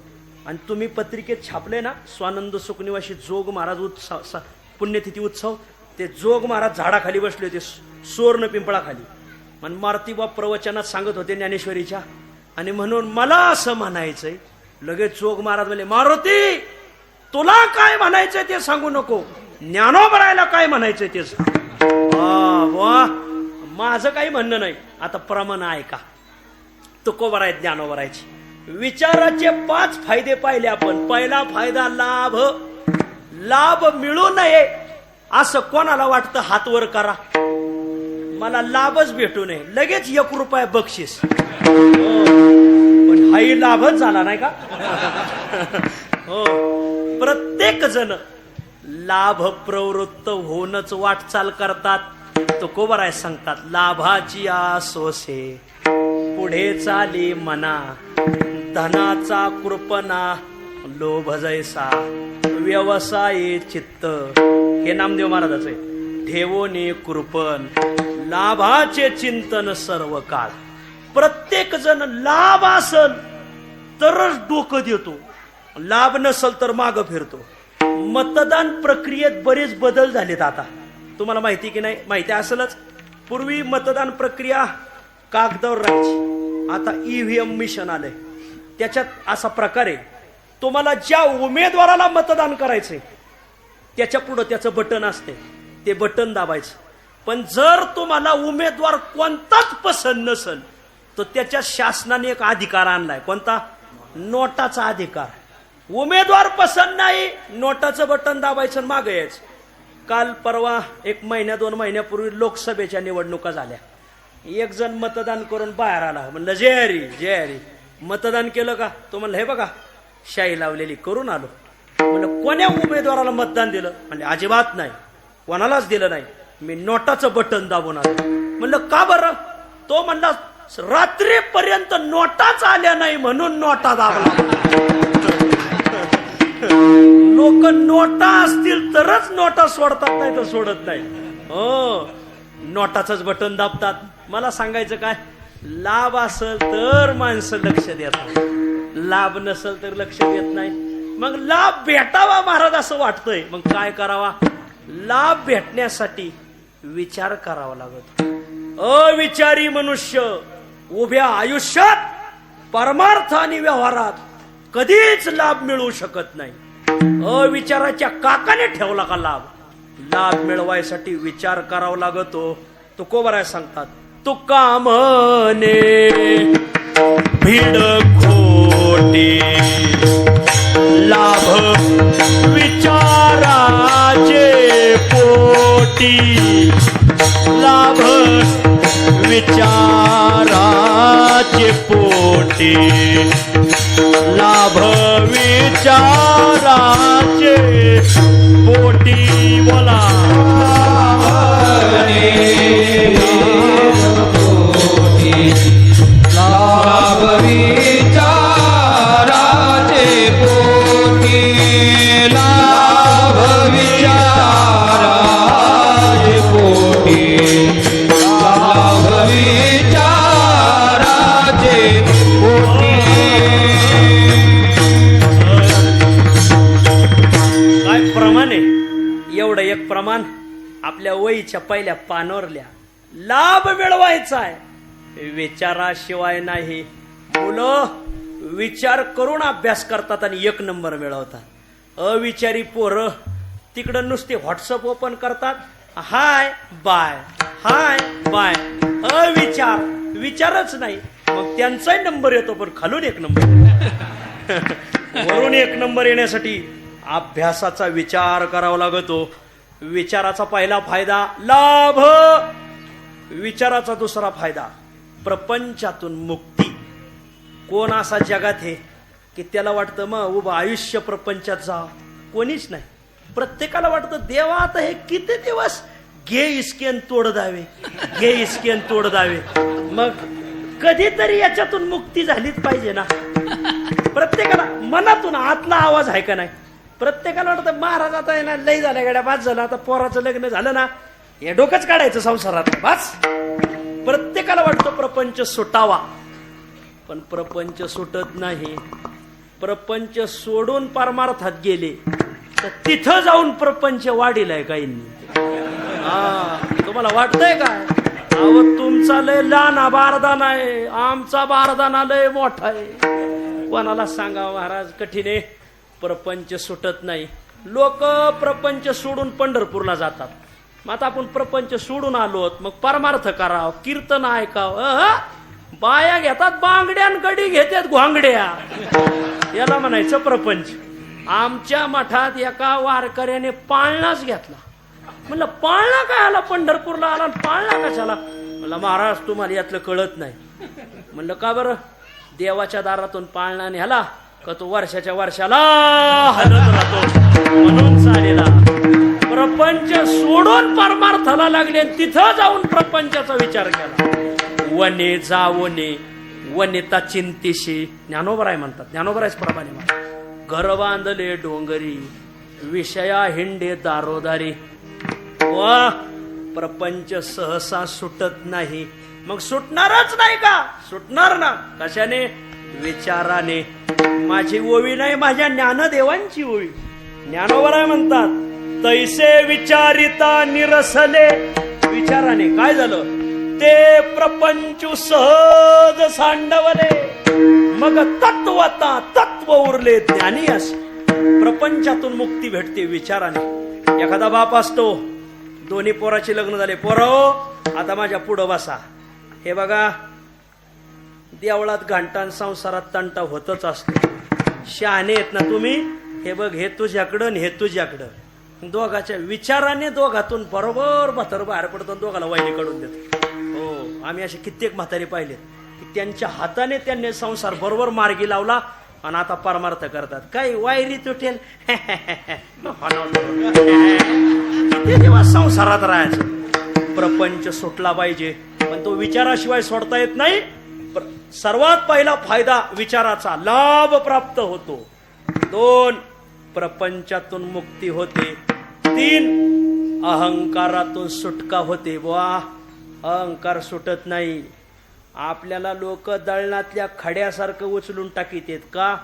आणि तुम्ही पत्रिकेत छापले ना, स्वानंद सुखनिवासी जोग महाराज उत्सव, पुण्यतिथी उत्सव, ते जोग महाराज झाडाखाली बसले होते, सुवर्ण पिंपळाखाली. पण मारुतीबा प्रवचनात सांगत होते ज्ञानेश्वरीच्या, आणि म्हणून मला असं म्हणायचंय. लगेच जोग महाराज म्हणले, मारुती, तुला काय म्हणायचंय ते सांगू नको, ज्ञानोबरायला काय म्हणायचंय ते सांग. वा, माझं काही म्हणणं नाही. आता प्रमाण आहे का? तुकोबाराय ज्ञानोबरायची विचाराचे 5 फायदे पाहिले आपण. पहिला फायदा, लाभ. लाभ मिळू नये असं कोणाला वाटतं? हात वर करा. मला लाभच भेटू नये, लगेच 1 रुपया बक्षीस. पण हाही लाभच झाला नाही का? हो, प्रत्येक जण लाभ प्रवृत्त होऊनच वाटचाल करतात. तुकोबाराय सांगतात, लाभाची आसोसे पुढे चाली मना, धनाचा कृपणा लोभ जैसा व्यवसाय चित्त. हे नामदेव महाराजाचे. ठेवोनी कृपण लाभाचे चिंतन सर्व काळ. प्रत्येक जण लाभ असल तरच डोकं देतो, लाभ नसल तर मागं फिरतो. मतदान प्रक्रियेत बरेच बदल झालेत आता. तुम्हाला माहिती की नाही? माहिती असेलच. पूर्वी मतदान प्रक्रिया कागदावर राहायची, आता ईव्हीएम मिशन आलंय. त्याच्यात असा प्रकारे तुम्हाला ज्या उमेदवाराला मतदान करायचंय त्याच्या पुढं त्याचं बटन असते, ते बटन दाबायचं. पण जर तुम्हाला उमेदवार कोणताच पसंत नसेल तर त्याच्या शासनाने एक अधिकार आणलाय. कोणता? नोटाचा अधिकार. उमेदवार पसंत नाही, नोटाचं बटन दाबायचं, मागे यायचं. काल परवा 1 महिन्या 2 महिन्यापूर्वी लोकसभेच्या निवडणुका झाल्या. एक जण मतदान करून बाहेर आला, म्हणलं जय हरी जय हरी. मतदान केलं का? तो म्हणलं हे बघा शाई लावलेली, करून आलो. म्हणलं कोण्या उमेदवाराला मतदान दिलं? म्हणजे अजिबात नाही, कोणालाच दिलं नाही, मी नोटाचं बटन दाबून आलो. म्हणलं का बरं? तो म्हणला रात्रीपर्यंत नोटाच आल्या नाही म्हणून नोटा दाबला. लोक नोटा असतील तरच नोटा सोडतात, नाही तर सोडत नाही. हो, नोटाचंच बटन दाबतात. मला सांगायचं काय, लाभ असेल तर माणसं लक्ष देतात, लाभ नसेल तर लक्ष देत नाही. मग लाभ भेटावा महाराज असं वाटतंय, मग काय करावा? लाभ भेटण्यासाठी विचार करावा लागतो. अविचारी मनुष्य उभ्या आयुष्यात परमार्थ आणि व्यवहारात कधीच लाभ मिळू शकत नाही. अविचाराच्या काकाने ठेवला का लाभ? लाभ मिळवायसाठी विचार करावा लागतो. तुकोबाराय सांगतात, तुका म्हणे भीड खोटी लाभ विचाराचे पोटी, लाभ विचाराचे पोटी, लाभ विचाराचे पोटी. बोला लाभ विचाराचे पोटी, लाभ विचाराचे पोटी, लाभ विचाराचे पोटी. काय प्रमाण आहे? एवढं एक प्रमाण आपल्या वहीच्या पहिल्या पानावरल्या. लाभ मिळवायचा आहे, विचाराशिवाय नाही. मुलं विचार करून अभ्यास करतात आणि 1 नंबर मिळवतात. अविचारी पोरं तिकडं नुसते व्हॉट्सअप ओपन करतात, हाय बाय हाय बाय. अविचार विचारच नाही, मग त्यांचाही नंबर येतो पण खालून 1 नंबर. वरून 1 नंबर येण्यासाठी अभ्यासाचा विचार करावा लागतो. विचाराचा पहिला फायदा लाभ, विचाराचा दुसरा फायदा प्रपंचातून मुक्ती. कोण असा जगात आहे की त्याला वाटतं मग उभं आयुष्य प्रपंचात जा? कोणीच नाही. प्रत्येकाला वाटतं देवा आता हे किती दिवस घे इस्केन तोड दावे, घे इस्केन तोड दावे. मग कधीतरी याच्यातून मुक्ती झालीच पाहिजे ना. प्रत्येकाला मनातून आतला आवाज आहे का नाही? प्रत्येकाला वाटतं महाराज आता ना लई झाल्या गाड्या, बास झालं, आता पोराचं लग्न झालं ना, हे डोकंच काढायचं संसारात बास. प्रत्येकाला वाटतं प्रपंच सुटावा, पण प्रपंच सुटत नाही. प्रपंच सोडून परमार्थात गेले तर तिथं जाऊन प्रपंच वाढीलाय काहींनी. तुम्हाला वाटतंय काय? अहो तुमचा लय लहान बारदाना आहे, आमचा बारदाना लय मोठा आहे. कोणाला सांगा महाराज कठीण आहे. प्रपंच सुटत नाही. लोक प्रपंच सोडून पंढरपूरला जातात. मग आता आपण प्रपंच सोडून आलोत, मग परमार्थ करावं, कीर्तन ऐकावं. बाया घेतात बांगड्या, गडी घेतात घोंगड्या, याला म्हणायचं प्रपंच. आमच्या मठात एका वारकऱ्याने पाळणाच घेतला. म्हणलं पाळणा काय आला? पंढरपूरला आला पाळणा कशाला? म्हणलं महाराज तुम्हाला यातलं कळत नाही. म्हणलं का बरं? देवाच्या दारातून पाळणा न्याला का तो वर्षाच्या वर्षाला हलत राहतो म्हणून चालेला. प्रपंच सोडून परमार्थाला लागले, तिथं जाऊन प्रपंचाचा विचार केला. वने जावने वनिता चिंतिशी, ज्ञानोबराय म्हणतात, ज्ञानोबरायच प्रमाणे म्हणतात. घर बांधले डोंगरी, विषया हिंडे दारोदारी. वा प्रपंच सहसा सुटत नाही. मग सुटणारच नाही का? सुटणार ना. कशाने? विचाराने. माझी ओवी नाही, माझ्या ज्ञानदेवांची ओवी. ज्ञानोबराय म्हणतात, तैसे विचारिता निरसले. विचाराने काय झालं? ते प्रपंचू सहज सांडवले. मग तत्वता तत्व उरले ज्ञानी असे. प्रपंचातून मुक्ती भेटते विचाराने. एखादा बाप असतो, दोन्ही पोराचे लग्न झाले. पोराओ आता माझ्या पुढं बसा. हे बघा देवळात घंटान संसारात तंटा होतच असतो. शहाणे आहेत ना तुम्ही? हे बघ हे तुझ्याकडं हे तुझ्याकडं. दोघाच्या विचाराने दोघातून बरोबर म्हातार बाहेर पडतो, दोघाला वाहिनी काढून देतो. हो, आम्ही असे कित्येक म्हातारे पाहिलेत की त्यांच्या हाताने त्यांनी संसार बरोबर मार्गी लावला आणि आता परमार्थ करतात. काही वायरी तुटेल किती दिवस संसारात राहायचं. प्रपंच सुटला पाहिजे, पण तो विचाराशिवाय सोडता येत नाही. सर्वात पहिला फायदा विचाराचा, लाभ प्राप्त होतो. 2 प्रपंचातून मुक्ती होते. 3 अहंकारातून सुटका होते. बुवा अहंकार सुटत नाही. आपल्याला लोक दळणातल्या खड्यासारखं उचलून टाकीत आहेत का?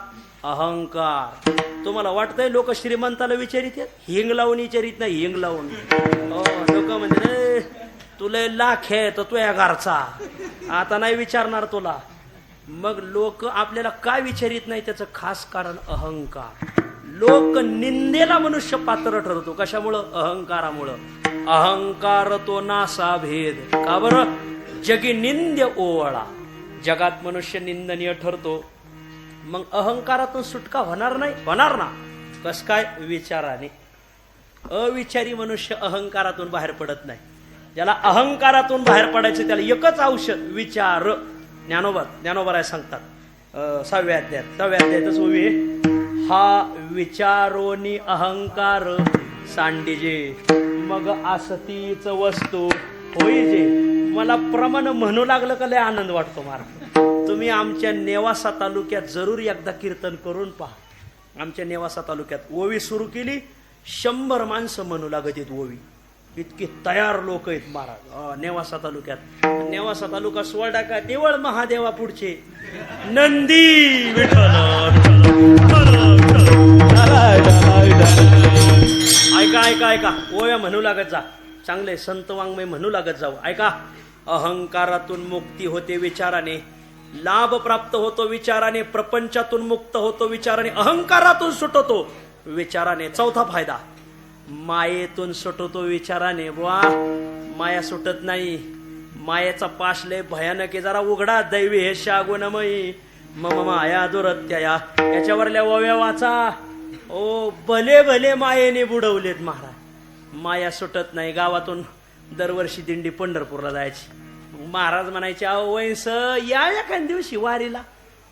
अहंकार. तुम्हाला वाटतंय लोक श्रीमंताला विचारित आहेत? हिंग लावून विचारित नाही, हिंग लावून. लोक म्हणजे तुला लाख आहे तर तू या घरचा, आता नाही विचारणार तुला. मग लोक आपल्याला काय विचारित नाही त्याचं खास कारण अहंकार. लोक निंदेला मनुष्य पात्र ठरतो. कशामुळं? अहंकारामुळं. अहंकार तो नासा भेद. का बरं? जगी निंद्य ओवळा. जगात मनुष्य निंदनीय ठरतो. मग अहंकारातून सुटका होणार नाही? होणार ना. कस काय? विचाराने. अविचारी मनुष्य अहंकारातून बाहेर पडत नाही. ज्याला अहंकारातून बाहेर पडायचं त्याला एकच औषध, विचार. ज्ञानोबा सांगतात 6व्या अध्यायातच उभी हा विचारोनी अहंकार सांडिजे मग आसतीच वस्तू होईजे. मला प्रमाण म्हणू लागलं का लय आनंद वाटतो महाराज. तुम्ही आमच्या नेवासा तालुक्यात जरूर एकदा कीर्तन करून पहा. आमच्या नेवासा तालुक्यात ओवी सुरू केली, 100 माणसं म्हणू लागत आहेत ओवी. इतके तयार लोक आहेत महाराज नेवासा तालुक्यात. नेवासा तालुका 16 टाका. देवळ महादेवा पुढचे नंदी विठ्ठल. ऐका ऐका ऐका, ओव्या म्हणू लागत जा. चांगले संत वाङ्मय म्हणू लागत जाऊ. ऐका, अहंकारातून मुक्ती होते विचाराने, लाभ प्राप्त होतो विचाराने, प्रपंचातून मुक्त होतो विचाराने, अहंकारातून सुटतो विचाराने. चौथा फायदा, मायेतून सुटतो विचाराने. वा, माया सुटत नाही. मायेचा पाश लय भयानक आहे. जरा उघडा दैवी हे शागुणमयी मम माया दुरत्या याच्यावरल्या ओव्या वाचा. ओ भले भले मायेने बुडवलेत महाराज. माया सुटत नाही. गावातून दरवर्षी दिंडी पंढरपूरला जायची. महाराज म्हणायचे, अहो वैस या एखाद्या दिवशी वारीला,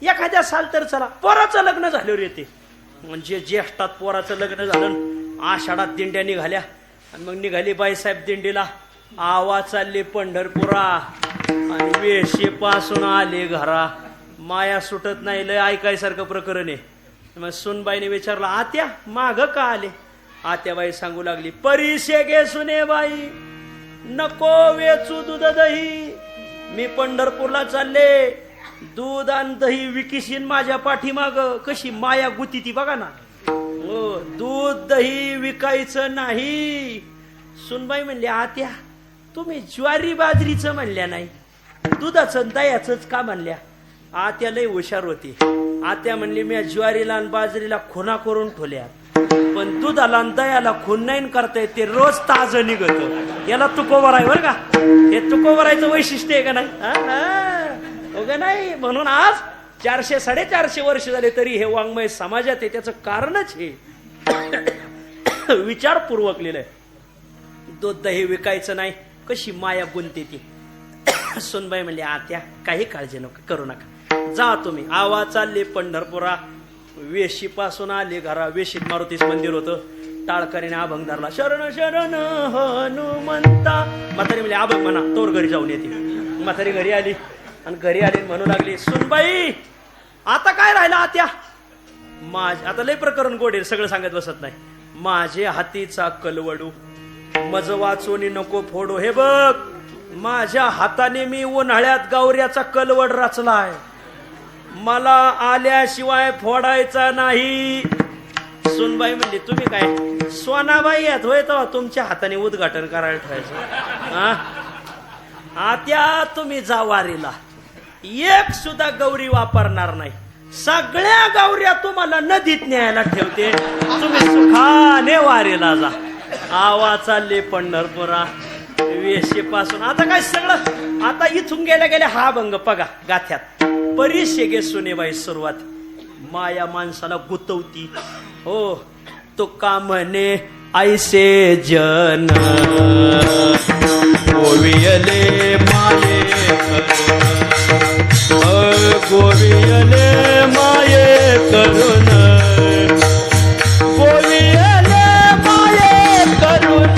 एखाद्या साल तर चला. पोराचं लग्न झाल्यावर येते. म्हणजे ज्येष्ठात पोराचं लग्न झालं, आषाढात दिंड्या निघाल्या. आणि मग निघाली बाईसाहेब दिंडीला. आवाज चालली पंढरपुरा आणि वेशीपासून आले घरा. माया सुटत नाही. लय ऐकायसारखं प्रकरण आहे. मग सुनबाईने विचारलं, आत्या माग का आले? आत्याबाई सांगू लागली, परीशे गे सुने बाई, नको वेचू दूध दही. मी पंढरपूरला चालले, दूध आणि दही विकिशीन माझ्या पाठीमाग. कशी माया गुती ती बघा ना. हो, दूध दही विकायचं नाही. सुनबाई म्हणली, आत्या तुम्ही ज्वारी बाजरीचं म्हणल्या नाही, दुधाचं दह्याचंच का म्हणल्या? आत्या लय हुशार होती. आत्या म्हणली, मी ज्वारीला आणि बाजरीला खुना करून ठेवल्या, पण दुधाला आणि दह्याला खून नाही करता येते. रोज ताजं निघत. याला तुकोवर आहे बरं का. हे तुकोवरायचं वैशिष्ट्य आहे का नाही? हो का नाही? म्हणून आज 400-450 वर्ष झाले तरी हे वाङ्मय समाजात आहे. त्याचं कारणच हे विचारपूर्वक लिहिलंय. दूध दही विकायचं नाही. कशी माया गुंते ती. सुनबाई म्हणली, आत्या काही काळजी नका करू नका, जा तुम्ही. आवाज चालले पंढरपुरा. वेशीपासून आले घरा. वेशीत मारुतीच मंदिर होतं. टाळकरीने अभंग धरला, शरण शरण हनुमंता. म्हातारी म्हणली, अभंग म्हणा, तोर घरी जाऊन येते. म्हातारी घरी आली आणि घरी आली म्हणू लागली, सुनबाई आता काय राहिलं आत्या? आता लय प्रकरण गोडे, सगळं सांगत बसत नाही. माझे हातीचा कलवडू मज वाचोनी नको फोडो. हे बघ, माझ्या हाताने मी उन्हाळ्यात गावऱ्याचा कलवड रचलाय. मला आल्याशिवाय फोडायचा नाही. सुनबाई म्हणली, तुम्ही काय सोनाबाई आहेत होय तेव्हा तुमच्या हाताने उद्घाटन करायला ठेवायचं? आत्या तुम्ही जा वारीला, एक सुद्धा गौरी वापरणार नाही. सगळ्या गौऱ्या तुम्हाला नदीत न्यायला ठेवते. तुम्ही सुखाने वारीला जा. आवाज चालले पंढरपुरा वेशीपासून. आता काय सगळं, आता इथून गेल्या गेल्या हा भंग बघा गाथ्यात. परीशे गे सुनेबाई सुरुवात. माया माणसाला गुतवती. हो, तो का म्हणे ऐसे जन गोवियले माये गोवियले माये करुण गोवियले माये करुण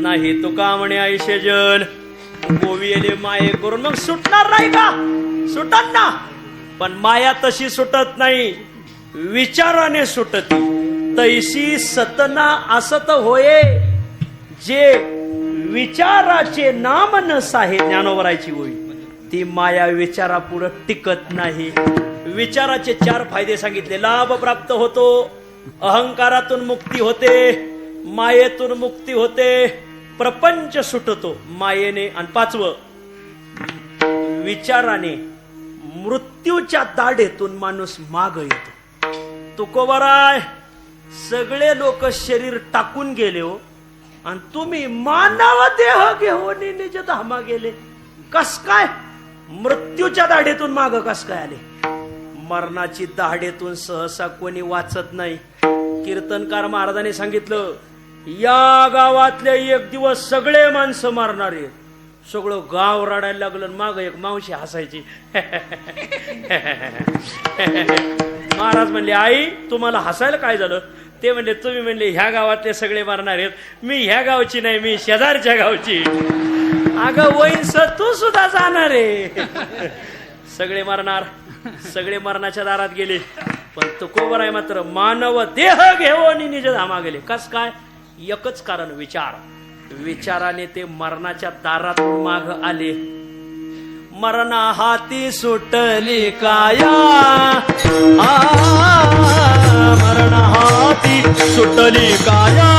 नाही तुका म्हणे आयुष्य जन गोविले माये करून मग सुटणार नाही का? सुटत ना. पण माया तशी सुटत नाही, विचाराने सुटती. तैशी सतना असत होये, जे विचाराचे नाम न साहे. ज्ञानोबरायची होई ती माया विचारा पुढे टिकत नाही. विचाराचे 4 फायदे सांगितले. लाभ प्राप्त होतो, अहंकारातून मुक्ती होते, मायेतून मुक्ती होते, प्रपंच सुटतो मायेने, आणि 5वं विचाराने मृत्यूच्या दाढेतून माणूस माग येतो. तुकोबराय सगळे लोक शरीर टाकून गेले हो, आणि तुम्ही मानव देह घेऊन निज धामा गेले. कस काय? मृत्यूच्या दाढेतून माग कस काय आले? मरणाची दाढेतून सहसा कोणी वाचत नाही. कीर्तनकार महाराजांनी सांगितलं, या गावातले एक दिवस सगळे माणसं मारणारे. सगळं गाव रडायला लागलं. माग एक मावशी हसायची. महाराज म्हणले, आई तुम्हाला हसायला काय झालं? ते म्हणले, तुम्ही म्हणले ह्या गावातले सगळे मारणार आहेत. मी ह्या गावची नाही, मी शेजारच्या गावची. अगं वैंस तू सुद्धा जाणार आहे. सगळे मारणार, सगळे मरणाच्या दारात गेले. पण तुकोबर आहे मात्र मानव देह घेऊन निज धामा गेले. कस काय? एकच कारण, विचार. विचाराने ते मरणाच्या दारातून माग आले. मरणा हाती सुटली काया, मरणा हाती सुटली काया,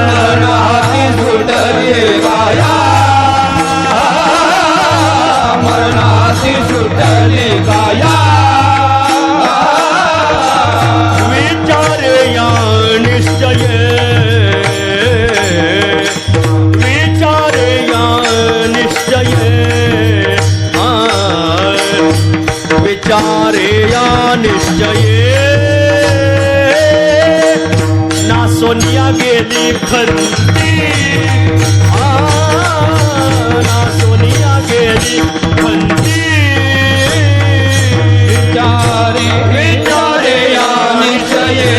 मरणा हाती सुटली काया, मरणा हाती सुटली काया. विचारे या निश्चये, विचारे या निश्चये, विचारे या निश्चये. ना सोनिया गेली खंती, ना सोनिया गेली खंती. विचारे विचारे या निश्चये,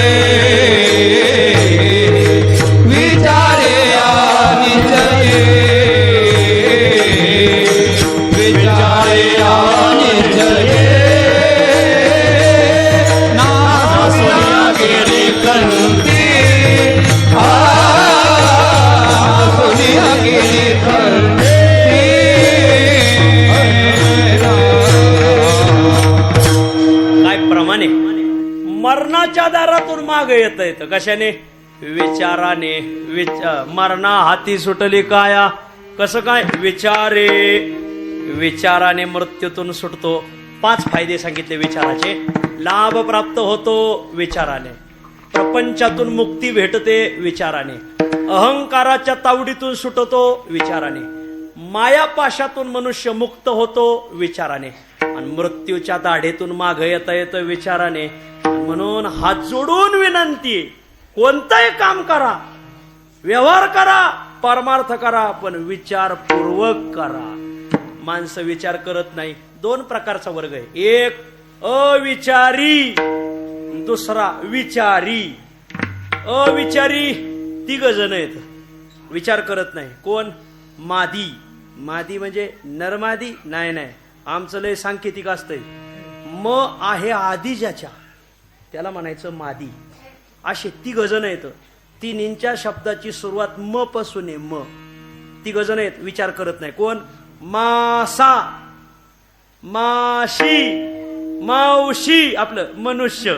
विचारे या निश्चये, विचारे या निश्चये. ना सोनिया गेली खंती, सोनिया गेली खंती. काय प्रमाणे मरणाच्या दारातून माग येत येतं. कशाने? विचाराने. मरणा हाती सुटली काया. कसं काय? विचारे. विचाराने मृत्यूतून सुटतो. 5 फायदे सांगितले विचाराचे. लाभ प्राप्त होतो विचाराने, प्रपंचातून मुक्ती भेटते विचाराने, अहंकाराच्या तावडीतून सुटतो विचाराने, मायापाशातून मनुष्य मुक्त होतो विचाराने, आणि मृत्यूच्या दाढेतून माग येता येतं विचाराने. म्हणून हात जोडून विनंती, कोणतंही काम करा, व्यवहार करा, परमार्थ करा, पण विचारपूर्वक करा. माणसं विचार करत नाही. 2 प्रकारचा वर्ग आहे. एक अविचारी, दुसरा विचारी. अविचारी 3 जण आहेत, विचार करत नाही. कोण? मादी. मादी म्हणजे नरमादी? नाही नाही, आमचं लय सांकेतिक असतंय. म आहे आधी ज्याच्या, त्याला म्हणायचं मादी. असे 3 जण आहेत. 3 शब्दाची सुरुवात म पासून आहे. म. 3 जण आहेत, विचार करत नाही. कोण? मासा, माशी, मावशी, आपलं मनुष्य.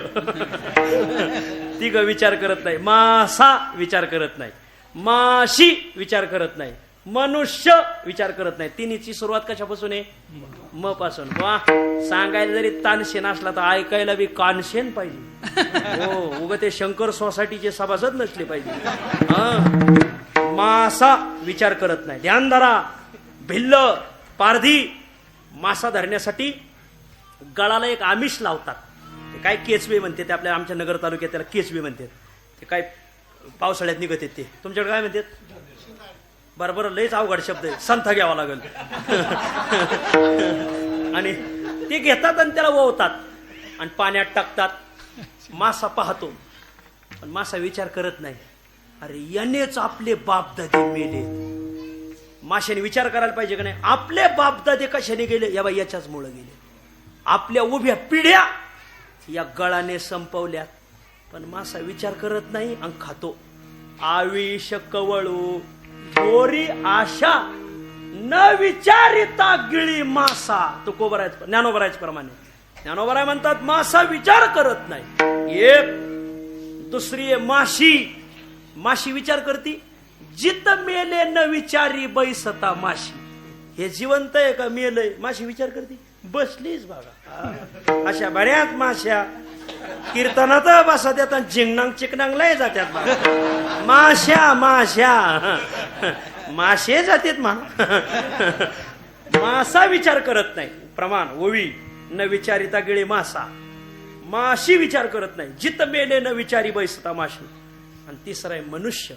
3 विचार करत नाही. मासा विचार करत नाही, माशी विचार करत नाही, मनुष्य विचार करत नाही. 3ची सुरुवात कशापासून आहे? म पासून. वा, सांगायला जरी तानशेन असला तर ऐकायला बी कानशेन पाहिजे. हो, उगा ते शंकर सोसायटीचे सभासद नसले पाहिजे. मासा विचार करत नाही. ध्यान धरा. भिल्ल, पारधी मासा धरण्यासाठी गळाला एक आमिष लावतात. ते काय केचवे म्हणते, ते आपल्या आमच्या नगर तालुक्यात त्याला केचवे म्हणतात. ते काय पावसाळ्यात निघत ते. तुमच्याकडे काय म्हणतात? बरोबर, लयच अवघड शब्द आहे, संथ घ्यावा लागेल. आणि ते घेतात आणि त्याला वळतात आणि पाण्यात टाकतात. मासा पाहतो, पण मासा विचार करत नाही. अरे यानेच आपले बापदादे मेले. माशाने विचार करायला पाहिजे का नाही, आपले बापदादे कशाने गेले, या बाई याच्याच मुळे गेले. आपल्या उभ्या पिढ्या या गळाने संपवल्यात. पण मासा विचार करत नाही आणि खातो. आविष कवळू गोरी आशा न विचारिता गिळी मासा. ज्ञानोबरायच प्रमाणे ज्ञानोबराय म्हणतात मासा विचार करत नाही. एक दुसरी माशी. माशी विचार करती. जित मेले न विचारी बैसता माशी. हे जिवंत आहे का मेलय, माशी विचार करती. बसलीच बघा. अशा बऱ्याच माश्या कीर्तनात बसा देतात, जिंगणांग चिकनांगला जात्यात बघा. माश्या माशे जातात मासा विचार करत नाही. प्रमाण ओवी न विचारिता गिळे मासा. माशी विचार करत नाही. जित मेले न विचारी बैसता माशी. आणि तिसरा आहे मनुष्य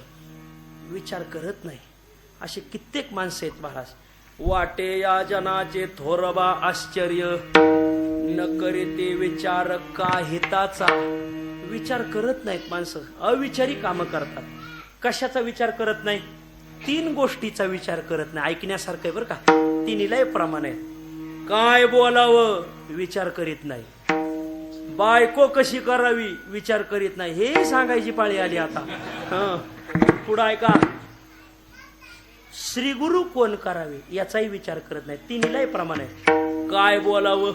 विचार करत नाही. असे कित्येक माणसं आहेत महाराज. वाटे या जनाचे थोरबा आश्चर्य न करीते विचार का हिताचा. विचार करत नाहीत माणसं, अविचारी कामं करतात. कशाचा विचार करत नाही, 3 गोष्टीचा विचार करत नाही. ऐकण्यासारखं आहे बरं का, तिन्हीलाही प्रमाण आहे. काय बोलावं विचार करीत नाही. बायको कशी करावी विचार करीत नाही. हे सांगायची पाळी आली आता. पुढं ऐका, श्री गुरु कोण करावे याचाही विचार करत नाही. तिन्हीलाही प्रमाण आहे. काय बोलावं,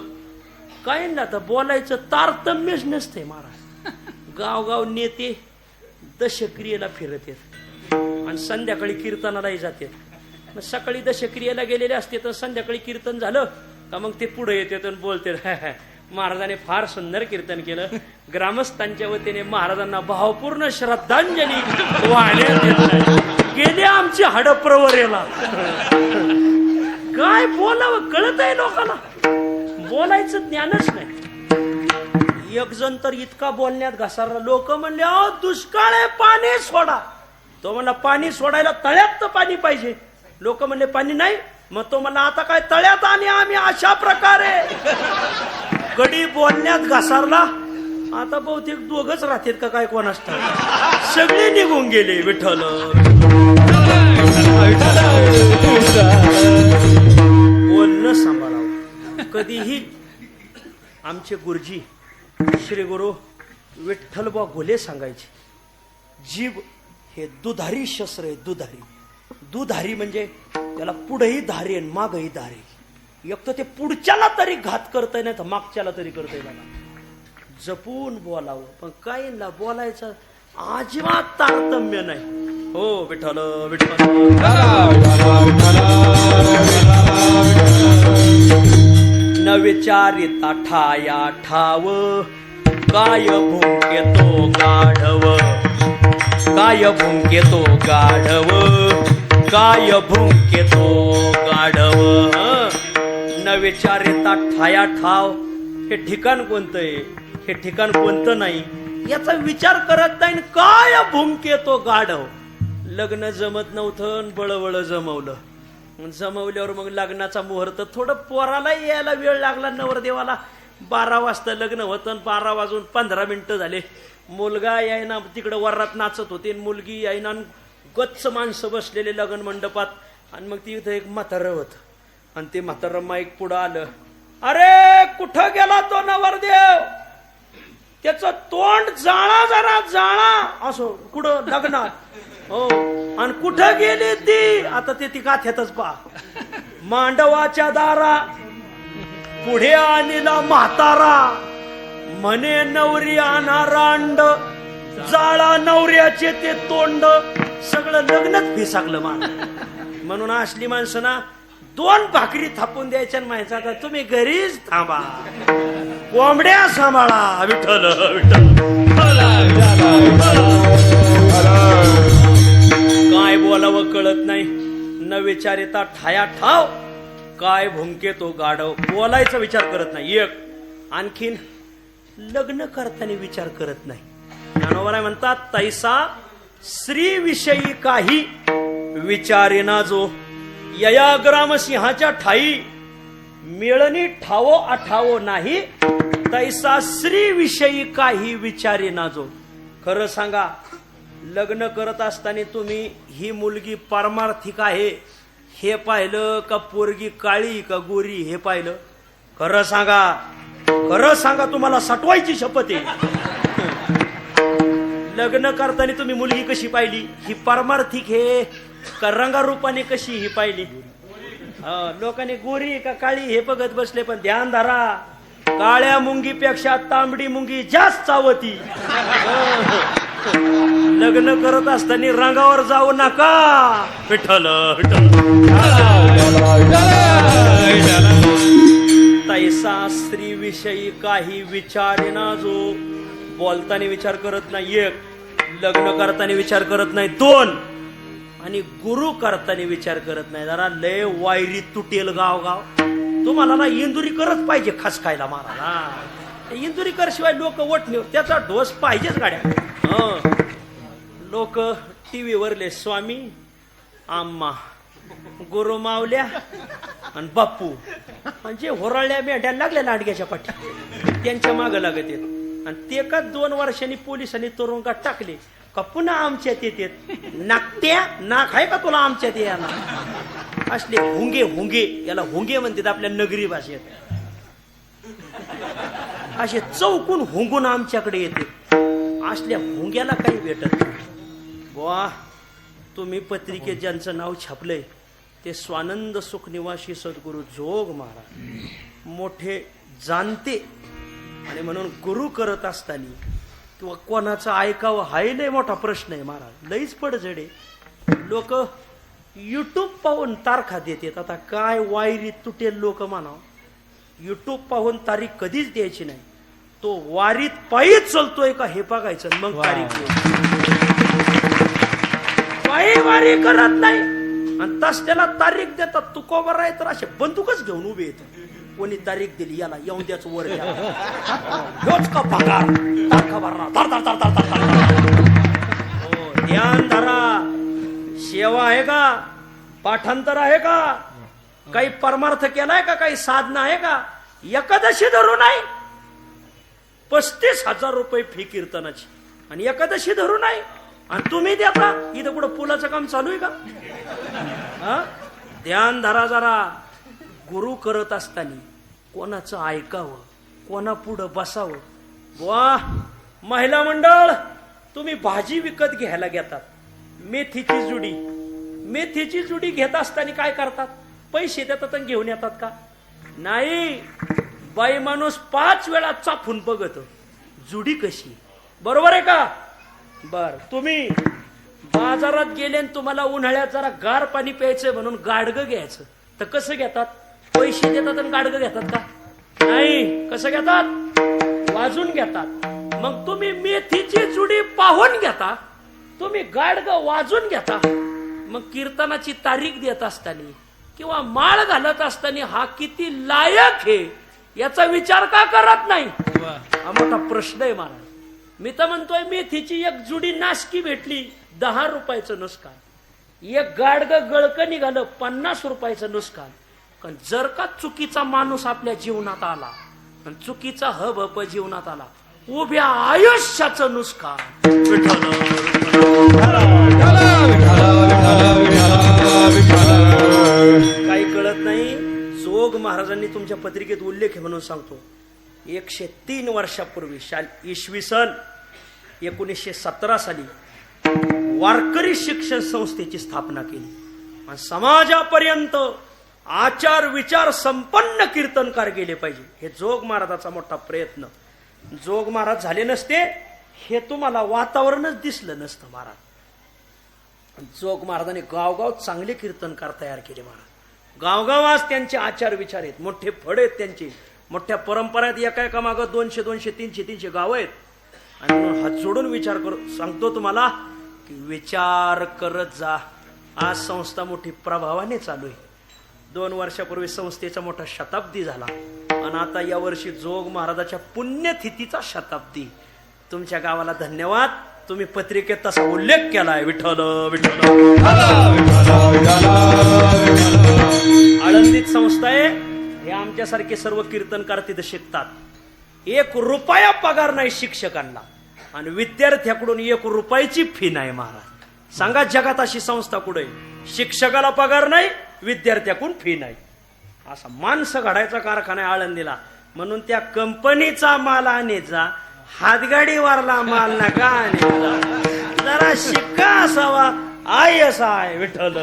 काय ना तर बोलायचं तारतम्यच नसते महाराज. गावगाव नेते दशक्रियेला फिरत येत आणि संध्याकाळी कीर्तनालाही जाते. मग सकाळी दशक्रियेला गेलेले असते तर संध्याकाळी कीर्तन झालं का मग ते पुढे येते आणि बोलते महाराजांनी फार सुंदर कीर्तन केलं. ग्रामस्थांच्या वतीने महाराजांना भावपूर्ण श्रद्धांजली वाहण्यात गेले आमची हाड प्रवरेला. काय बोलावं कळत आहे लोकांना, बोलायचं ज्ञानच नाही. एक जण तर इतका बोलण्यात घसारला. लोक म्हणले अहो दुष्काळ आहे पाणी सोडा. तो म्हणला पाणी सोडायला तळ्यात तर पाणी पाहिजे. लोक म्हणले पाणी नाही. मग तो म्हणला आता काय तळ्यात आणि आम्ही अशा प्रकारे. गडी बोलण्यात घसारला. आता बहुतेक दोघच राहतात का काय कोण असतात. सगळे निघून गेले. विठ्ठल बोलणं सांभाळावं. कधीही आमचे गुरुजी श्री गुरु विठ्ठलबा घोले सांगायचे, जीभ हे दुधारी शस्त्र आहे. दुधारी म्हणजे त्याला पुढेही धारी आणि मागही धारी. एक तर ते पुढच्याला तरी घात करताय नाही तर मागच्याला तरी करताय. मला जपून बोलावं. पण काही ना बोलायचं अजिबात तारतम्य नाही. हो विठ्ठल विठ्ठल. न विचारिता ठाया ठाव काय भुंकेतो गाढव. काय भुंकेतो गाढव. काय भुंकेतो गाढव. न विचारिता ठाया ठाव. हे ठिकाण कोणतं आहे, हे ठिकाण कोणतं नाही याचा विचार करत नाही. काय भुंकेतो गाढव. लग्न जमत नव्हतं, बळवळ जमवलं. जमवल्यावर मग लग्नाचा मुहूर्त थोडं पोराला यायला वेळ लागला. नवरदेवाला 12 वाजता लग्न होतं. 12 वाजून 15 मिनिटं झाले. मुलगा यायना तिकडे वरात नाचत होते, मुलगी यायना. गच्च माणसं बसलेले लग्न मंडपात. आणि मग तिथं एक म्हातारं होत आणि ते म्हातारं माईक पुढं आलं. अरे कुठं गेला तो नवरदेव. त्याचं तोंड जाळा जरा जाळा असो कुठं लग्नात. हो आणि कुठं गेली ती. आता ते ती गाथ्यातच पहा. मांडवाच्या दारा पुढे आणला म्हातारा. म्हणे नवरी आणा अंड. जाळा नवऱ्याचे ते तोंड. सगळं लग्नच फिसाकलं मान. म्हणून असली माणसं ना 2 भाकरी थापून द्यायच्या माहिती. आता तुम्ही घरीच थांबा, कोंबड्या सांभाळा. विठ्ठल विठ्ठल. काय बोलावं कळत नाही. न विचारिता ठाया ठाव. काय भुंकेतो गाढव. बोलायचा विचार करत नाही. एक आणखीन लग्न करताना विचार करत नाही. ज्ञानोबराय म्हणतात तैसा स्त्री विषयी काही विचारेना जो. यया ग्रामसिंहाच्या ठाई मिळणी ठावो आठावो नाही. तैसा स्त्री विषयी काही विचारेना जो. खरं सांगा लग्न करत असताना तुम्ही ही मुलगी पारमार्थिक आहे हे पाहिलं का पोरगी काळी का गोरी हे पाहिलं? खरं सांगा, खरं सांगा, तुम्हाला सटवायची शपथ आहे. लग्न करताना तुम्ही मुलगी कशी पाहिली? ही पारमार्थिक हे का रंगारूपाने कशी ही पाहिली? लोकांनी गोरी का काळी हे बघत बसले, पण ध्यान धरा, काळ्या मुंगीपेक्षा तांबडी मुंगी जास्त चावती. लग्न करत असताना रंगावर जाऊ नका. विठ्ठल तैसा स्त्री विषयी काही विचारेना जो. बोलताना विचार करत नाही एक, लग्न करताना विचार करत नाही दोन, आणि गुरु करताना विचार करत नाही. जरा लय वायरी तुटेल गाव गाव. तुम्हाला ना इंदुरीकरच पाहिजे खस खायला मारायला. इंदुरीकर शिवाय लोक वटणीवर त्याचा डोस पाहिजेच गाड्या. लोक टीव्ही वरले स्वामी, आम्मा, गुरु मावल्या आणि बाप्पू म्हणजे होराळल्या मेंढ्या लागल्या लांडग्याच्या पाठी, त्यांच्या मागं लागत येत. आणि ते का 2 वर्षांनी पोलिसांनी तुरुंगात टाकले का पुन्हा आमच्यात येतात. नाकट्या नाक आहे का तुला आमच्यात याला? असले हुंगे, हुंगे याला हुंगे म्हणतात आपल्या नगरी भाषेत. असे चौकून हुंगून आमच्याकडे येते. असल्या हुंग्याला काही भेटत नाही. बुवा, तुम्ही पत्रिकेत ज्यांचं नाव छापलंय ते स्वानंद सुखनिवासी सद्गुरू जोग महाराज, मोठे जाणते. आणि म्हणून गुरु करत असताना किंवा कोणाचं ऐकावं हाय लय मोठा प्रश्न आहे महाराज, लईच पडझडे. लोक युट्यूब पाहून तारखा देतात. आता काय वायरी तुटेल लोक म्हणावं. युट्यूब पाहून तारीख कधीच द्यायची नाही. तो वारीत पायीच चलतोय का हे बघायचं, मग तारीख पायी वारी करत नाही. आणि तस त्याला तारीख देतात. तुकोबर आहे तर असे बंदूकच घेऊन उभे येतात. कोणी तारीख दिली याला येऊन द्याच वर ह्योच का पगार तारखा भरणार. ध्यान धरा. सेवा आहे का? पाठांतर आहे का? काही परमार्थ केलाय का? काही साधना आहे का? एकादशी धरू नाही. 35,000 रुपये फी कीर्तनाची आणि एकादशी धरू नाही. आणि तुम्ही देता इथं कुठं पुलाचं काम चालू आहे का? ध्यान धरा जरा. गुरु करत असताना कोणाचं ऐकावं, कोणा पुढं बसावं. वा, महिला मंडळ तुम्ही भाजी विकत घ्यायला घेतात. मेथीची जुडी घेत असताना काय करतात? पैसे देतात आणि घेऊन येतात का? नाही. बाई माणूस 5 वेळा चापून बघत जुडी कशी. बरोबर आहे का? बर, तुम्ही बाजारात गेले आणि तुम्हाला उन्हाळ्यात जरा गार पाणी प्यायचं म्हणून गाडगं घ्यायचं तर कसं घेतात? पैसे देतात आणि गाडगं घेतात का? नाही. कसं घेतात? वाजून घेतात. मग तुम्ही मेथीची जुडी पाहून घेता, तुम्ही गाडगं वाजून घेता. मग कीर्तनाची तारीख देत असताना किंवा माळ घालत असताना हा किती लायक आहे याचा विचार का करत नाही? हा मोठा प्रश्न आहे महाराज. मी तर म्हणतोय मेथीची एक जुडी नाशकी भेटली 10 रुपयाचं नुकसान. एक गाडगं गळकं निघालं 50 रुपयाचं नुकसान. पण जर का चुकीचा माणूस आपल्या जीवनात आला आणि चुकीचा हब जीवनात आला, उभ्या आयुष्याचं नुकसान. काही कळत नाही. जोग महाराजांनी तुमच्या पत्रिकेत उल्लेख आहे म्हणून सांगतो. 103 वर्षापूर्वी इसवी सन 1917 साली वारकरी शिक्षण संस्थेची स्थापना केली. आणि समाजापर्यंत आचार विचार संपन्न कीर्तनकार गेले पाहिजे, हे जोग महाराजाचा मोठा प्रयत्न. जोग महाराज झाले नसते हे तुम्हाला वातावरणच दिसलं नसतं. महाराज जोग महाराजांनी गावगाव चांगले कीर्तनकार तयार केले. महाराज गावगाव आज त्यांचे आचार विचार आहेत, मोठे फड आहेत त्यांचे, मोठ्या परंपरा आहेत. एका मागं 200 300 गाव आहेत. आणि म्हणून हात जोडून विचार करू सांगतो तुम्हाला की विचार करत जा. आज संस्था मोठी प्रभावाने चालू आहे. 2 वर्षापूर्वी संस्थेचा मोठा शताब्दी झाला आणि आता या वर्षी जोग महाराजाच्या पुण्यतिथीचा शताब्दी. तुमच्या गावाला धन्यवाद. तुम्ही पत्रिकेत तसा उल्लेख केलाय. विठ्ठल विठ्ठल. आळंदीत संस्था आहे. हे आमच्यासारखे सर्व कीर्तनकार तिथे शिकतात. 1 रुपया पगार नाही शिक्षकांना. आणि विद्यार्थ्याकडून 1 रुपयाची फी नाही महाराज. सांगा जगात अशी संस्था कुठे? शिक्षकाला पगार नाही, विद्यार्थ्याकडून फी नाही. असा माणसं घडायचा कारखाना आहे आळंदीला. म्हणून त्या कंपनीचा माल आणायचा, हातगाडीवरला माल नका आणायचा. जरा शिक्का असावा. आई असा आहे विठ्ठल.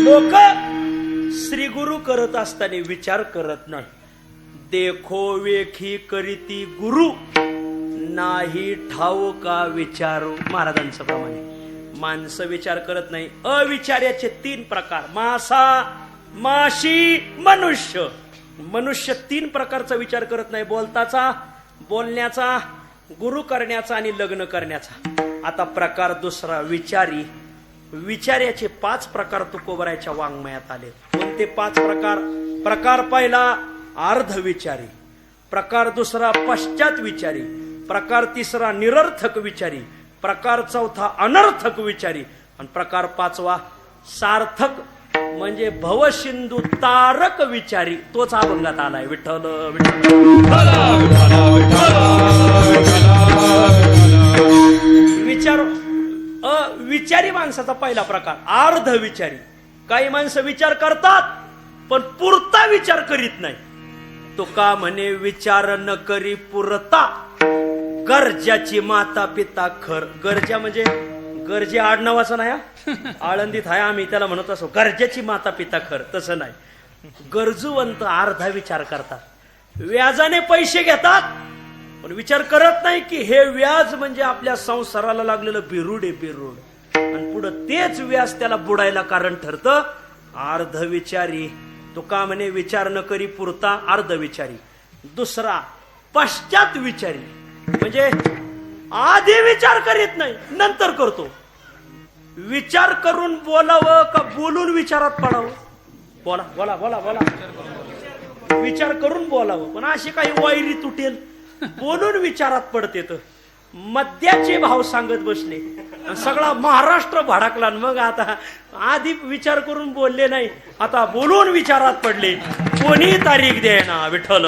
लोक श्री गुरु करत असताना विचार करत नाही. देखो वेखी करीती गुरु, नाही ठाऊ का विचारू. महाराजांचं प्रमाणे माणसं विचार करत नाही. अविचार्याचे 3 प्रकार: मासा, माशी, मनुष्य. मनुष्य 3 प्रकारचा विचार करत नाही: बोलताचा, बोलण्याचा, गुरु करण्याचा आणि लग्न करण्याचा. आता प्रकार दुसरा विचारी. विचार्याचे 5 प्रकार तुकोबरायच्या वाङ्मयात आले. कोणते 5 प्रकार? प्रकार पहिला अर्ध विचारी, प्रकार दुसरा पश्चात विचारी, प्रकार तिसरा निरर्थक विचारी, प्रकार चौथा अनर्थक विचारी आणि प्रकार 5वा सार्थक म्हणजे भवसिंधू तारक विचारी. तोच अभंगात आलाय. विठ्ठल विचार. विचारी माणसाचा पहिला प्रकार अर्ध विचारी. काही माणसं विचार करतात पण पुरता विचार करीत नाही. तो का म्हणे विचार न करी पुरता, गरजाची माता पिता खर. गरजा म्हणजे गरजे आडनावाचा नाही. आळंदीत आहे आम्ही त्याला म्हणत असो गरजाची माता पिता खर. तसं नाही. गरजूवंत अर्धा विचार करतात. व्याजाने पैसे घेतात पण विचार करत नाही की हे व्याज म्हणजे आपल्या संसाराला लागलेलं बिरूड आहे, बिरूड. आणि पुढे तेच व्याज त्याला बुडायला कारण ठरतं. अर्ध विचारी. तो का म्हणे विचार न करी पुरता, अर्ध विचारी. दुसरा पश्चात विचारी म्हणजे आधी विचार करीत नाही, नंतर करतो. विचार करून बोलावं का बोलून विचारात पडावं? बोला बोला बोला बोला. विचार करून बोलावं पण अशी काही वायरी तुटेल. बोलून विचारात पडते. तर मद्याचे भाव सांगत बसले, सगळा महाराष्ट्र भडकला. मग आता आधी विचार करून बोलले नाही, आता बोलून विचारात पडले. कोणी तारीख देना विठ्ठल.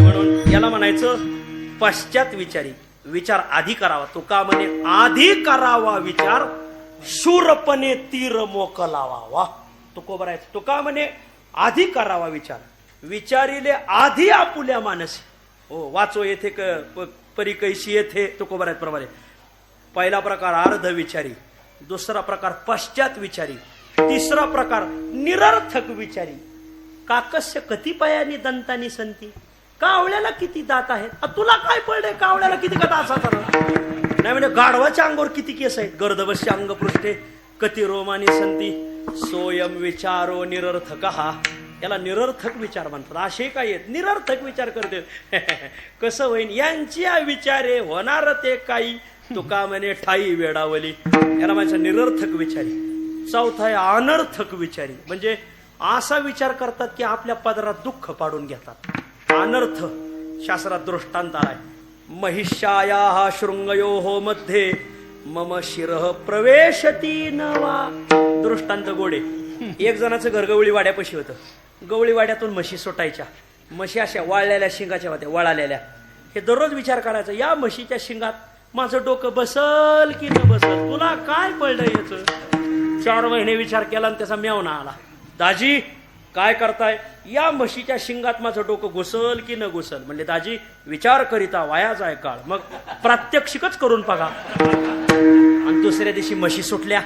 म्हणून याला म्हणायचं पश्चात विचारी. विचार आधी करावा. तो का म्हणे आधी करावा विचार, शूरपणे तीर मोकलावा. वा तो कोबरायचा. तो का म्हणे आधी करावा विचार, विचारिले आधी आपुल्या मानसी. हो वाचो येथे परी कैशी येथे तुकोबरायत प्रमाणे. पहिला प्रकार अर्ध विचारी, दुसरा प्रकार पश्चात विचारी, तिसरा प्रकार निरर्थक विचारी. काकस्य कतिपयानी दंतानी संती. कावळ्याला किती दात आहेत? तुला काय पडले? कावळ्याला किती कथा असा नाही म्हणजे गाढवाच्या अंगावर किती केस आहेत? गर्दवस्य अंग पृष्ठे कती रोमानी संती. सोयम विचारो निरर्थक. याला निरर्थक विचार म्हणतात. असे काय आहेत निरर्थक विचार करते. कसं होईन यांची विचारे होणार ते काही. तुका म्हणे ठाई वेडावली. याला माझ्या निरर्थक विचारी. चौथा आहे अनर्थक विचारी म्हणजे असा विचार करतात की आपल्या पदरात दुःख पाडून घेतात. अनर्थ शास्त्रात दृष्टांत आलाय. महिषाया शृंगयो मध्ये मम शिरह प्रवेशती नवा. दृष्टांत गोडे. एक जणाचं घर गवळी वाड्यापाशी होतं. गवळी वाड्यातून म्हशी सुटायच्या. म्हशी अशा वाळलेल्या शिंगाच्या होत्या, वळालेल्या. हे दररोज विचार करायचा या म्हशीच्या शिंगात माझं डोकं बसल की न बसल. तुला काय पडलं याच? 4 महिने विचार केला आणि त्याचा मेवना आला. दाजी काय करताय? या म्हशीच्या शिंगात माझं डोकं घुसल की न घुसल. म्हणजे दाजी विचार करिता वाया जाय काळ. मग प्रात्यक्षिकच करून बघा. आणि दुसऱ्या दिवशी म्हशी सुटल्या.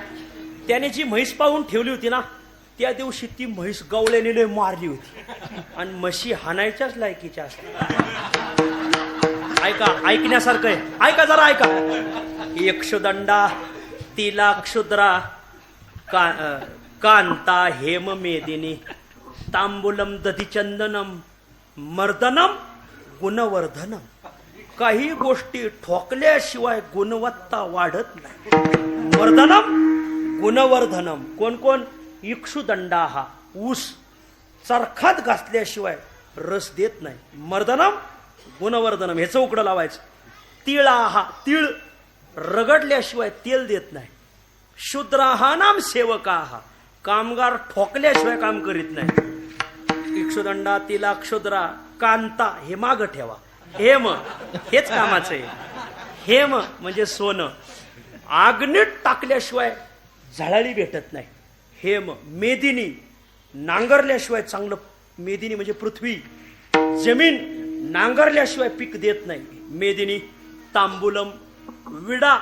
त्याने जी म्हैस पाहून ठेवली होती ना, त्या दिवशी ती म्हैस गवळ्याने लय मारली होती. आणि म्हशी हाणायच्याच लायकीच्या असतात. ऐका, ऐकण्यासारखं आहे. ऐका जरा ऐका. यक्षदंडा तिला क्षुद्रा कांता हेम मेदिनी तांबूलम दधिचंदनम मर्दनम गुणवर्धनम. काही गोष्टी ठोकल्याशिवाय गुणवत्ता वाढत नाही. वर्धनम गुणवर्धनम. कोण कोण? इक्षुदंडा हा ऊस चरखात घासल्याशिवाय रस देत नाही. मर्दनम गुणवर्धनम ह्याचं उकडं लावायचं. तिळा हा तीळ रगडल्याशिवाय तेल देत नाही. शूद्रा हा नाम सेवका हा कामगार ठोकल्याशिवाय काम करीत नाही. इक्षुदंडा, तिला, क्षुद्रा, कांता हे माग ठेवा. हेम हेच कामाचं आहे. हेम म्हणजे सोनं. आग्नीत टाकल्याशिवाय झळाळी भेटत नाही. हेम. मेदिनी नांगरल्याशिवाय चांगलं. मेदिनी म्हणजे पृथ्वी, जमीन नांगरल्याशिवाय पीक देत नाही. मेदिनी. तांबूलम विडा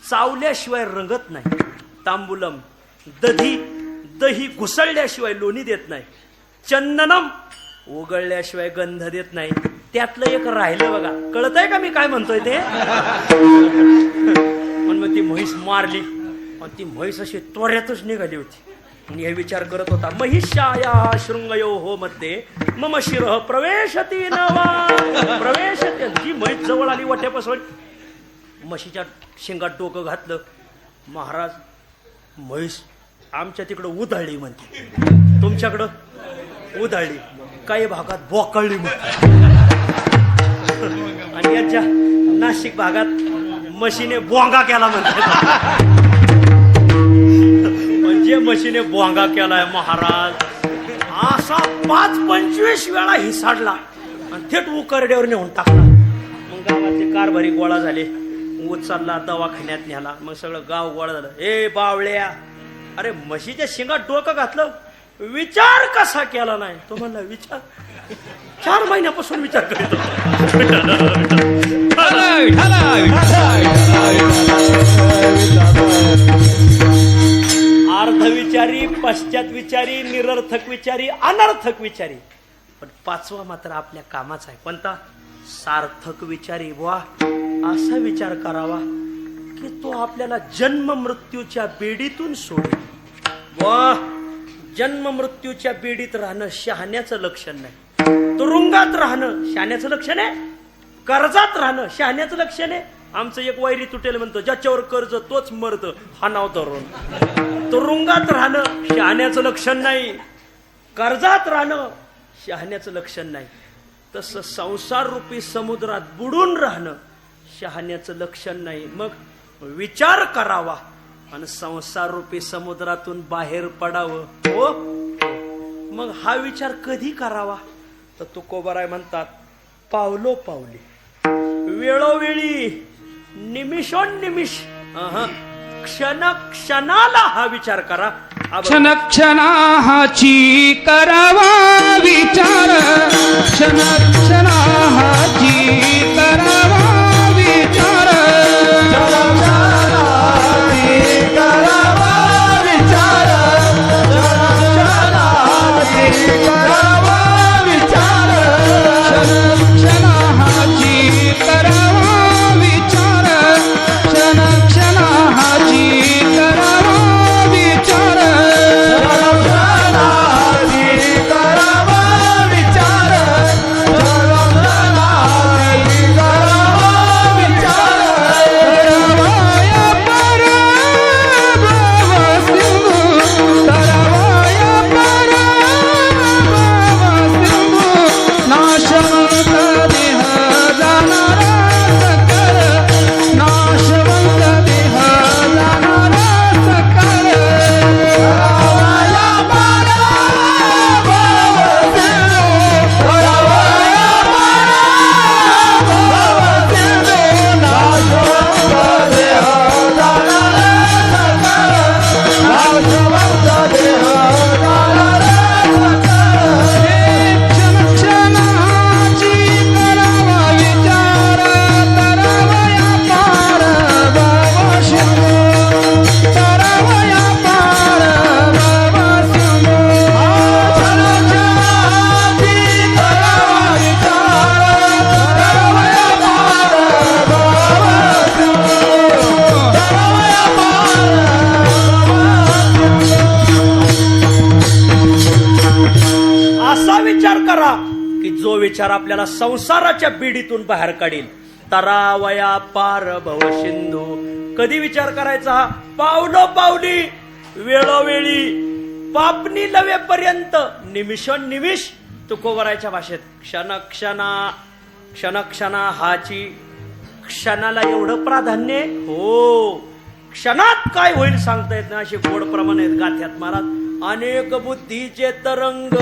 चावल्याशिवाय रंगत नाही. तांबूलम. दधी दही घुसळल्याशिवाय लोणी देत नाही. चंदनम उगळल्याशिवाय गंध देत नाही. त्यातलं एक राहिलं बघा. कळतंय का मी काय म्हणतोय ते? पण मग ती म्हैस मारली आणि ती म्हैस अशी त्वऱ्यातच निघाली होती. आणि हे विचार करत होता, महिषाया शृंगयो हो मध्ये मम शिरः प्रवेशती नवा प्रवेशते. जी म्हैस जवळ आली वट्यापासून म्हशीच्या शेंगात डोकं घातलं. महाराज, म्हैस आमच्या तिकडं उधळली म्हणते, तुमच्याकडं उधळली, काही भागात बोकळली म्हणते. आणि यांच्या नाशिक भागात म्हशीने बोंगा केला म्हणते. म्हणजे म्हशीने बोंगा केलाय महाराज. असा 5-25 वेळा हिसाडला आणि थेट उकरड्यावर नेऊन टाकला. मग गावातले कारभारी गोळा झाले. उचलला, दवाखान्यात न्याला. मग सगळं गाव गोळा झालं. ए बावळ्या, अरे म्हशीच्या शिंगात डोकं घातलं, विचार कसा केला नाही? तो म्हणला, विचार 4 महिन्यापासून विचार करतो. अर्धविचारी, पश्चात विचारी, निरर्थक विचारी, अनर्थक विचारी. पण 5वा मात्र आपल्या कामाचा आहे. कोणता? सार्थक विचारी. वा, असा विचार करावा की तो आपल्याला जन्म मृत्यूच्या बेडीतून सोडेल. वा, जन्म मृत्यूच्या बेडीत राहणं शहाण्याचं लक्षण नाही. तुरुंगात राहणं शहाण्याचं लक्षण आहे. कर्जात राहणं शहाण्याचं लक्षण आहे. आमचं एक वैरी तुटेल म्हणतो, ज्याच्यावर कर्ज तोच मरत, हा नाव धरून. तुरुंगात राहणं शहाण्याचं लक्षण नाही. कर्जात राहणं शहाण्याचं लक्षण नाही. तसं संसार रूपी समुद्रात बुडून राहणं शहाण्याचं लक्षण नाही. मग विचार करावा आणि संसार रूपी समुद्रातून बाहेर पडावं. हो, मग हा विचार कधी करावा? तर तुकोबाराय म्हणतात, पावलो पावली, वेळोवेळी, निमिषोन्निमिष, क्षण क्षणाला हा विचार करा. क्षण क्षणाची करावा विचार. क्षण क्षणाची करावा विचार. विचार आपल्याला संसाराच्या बीडीतून बाहेर काढील. तरावया पार भव सिंधू. कधी विचार करायचा? पावलो पावली, वेळोवेळी, पापणी लवेपर्यंत, निमिषोन्निमिष. तुकोबरायच्या भाषेत क्षणक्षणा, क्षणक्षणा हाची. क्षणाला एवढं प्राधान्य? हो, क्षणात काय होईल सांगता येत नाही. असे गोड प्रमाण आहेत गाथ्यात महाराज. अनेक बुद्धीचे तरंग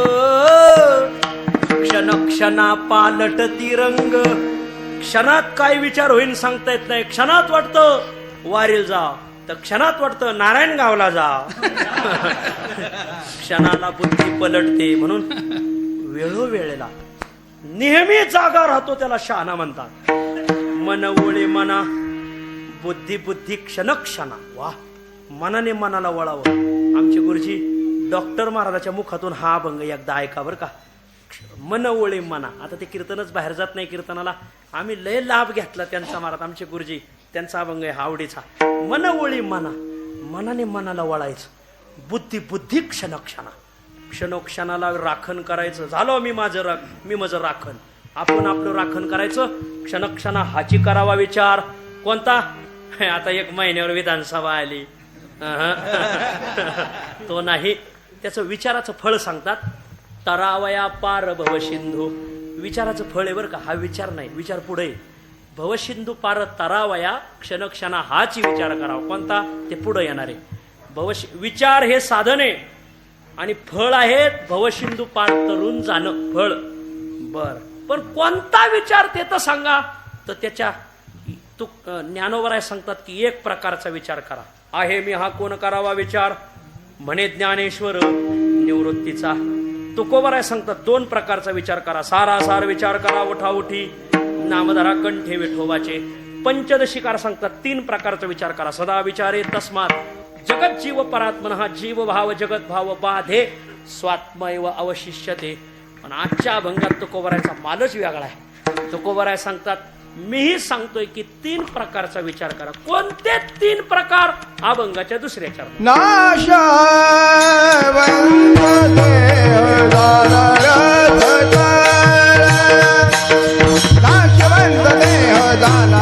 क्षण क्षणा पालटती रंग. क्षणात काय विचार होईल सांगता येत नाही. क्षणात वाटतं वारील जा, तर क्षणात वाटतं नारायण गावला जा. क्षणाला बुद्धी पलटते. म्हणून वेळोवेळेला नेहमी जागा राहतो त्याला शहाणा म्हणतात. मन ओळे मना, बुद्धी बुद्धी क्षण क्षणा. वा, मनाने मनाला वळावं. आमचे गुरुजी डॉक्टर महाराजाच्या मुखातून हा अभंग एकदा ऐका बरं का. मन ओळे मना. आता ते कीर्तनच बाहेर जात नाही कीर्तनाला. आम्ही लय लाभ घेतला त्यांचा महाराज आमचे गुरुजी. त्यांचा अभंग आहे आवडीचा. मन ओळी मना, मनाने मनाला वळायचं. बुद्धी बुद्धी क्षण क्षणा, क्षणोक्षणाला राखण करायचं. झालो मी माझं राखण. आपण आपलं राखण करायचं. क्षणक्षणा हाची करावा विचार. कोणता? आता 1 महिन्यावर विधानसभा आली तो नाही. त्याचं विचाराचं फळ सांगतात. तरावया पार भवसिंधू. विचाराचं फळ आहे बरं का. हा विचार नाही, विचार पुढे. भवसिंधू पार तरावया, क्षणक्षणा हाची विचार करावा. कोणता? ते पुढे येणार आहे. विचार हे साधन आहे आणि फळ आहे भवसिंधू पार तरून जाणं. फळ बर, पण कोणता विचार ते तर सांगा. तर त्याच्या ज्ञानोबराय सांगतात की 1 प्रकारचा विचार करा. आहे मी हा कोण करावा विचार, म्हणे ज्ञानेश्वर निवृत्तीचा. तुकोबराय सांगतात 2 प्रकारचा विचार करा. सारासार विचार करा उठाउठी, नामधरा कंठे विठोबाचे. पंचदशिकार सांगतात 3 प्रकारचा विचार करा. सदा विचारे तस्मात जगत जीव परात्मन, हा जीव भाव जगत भाव बाधे स्वात्मैव अवशिष्यते. पण आजच्या अभंगात तुकोबरायचा मालच वेगळा आहे. तुकोबराय सांगतात मीही सांगतोय की 3 प्रकारचा विचार करा. कोणते 3 प्रकार? अभंगाच्या दुसऱ्या चरणात. नाशवंत देह जाणार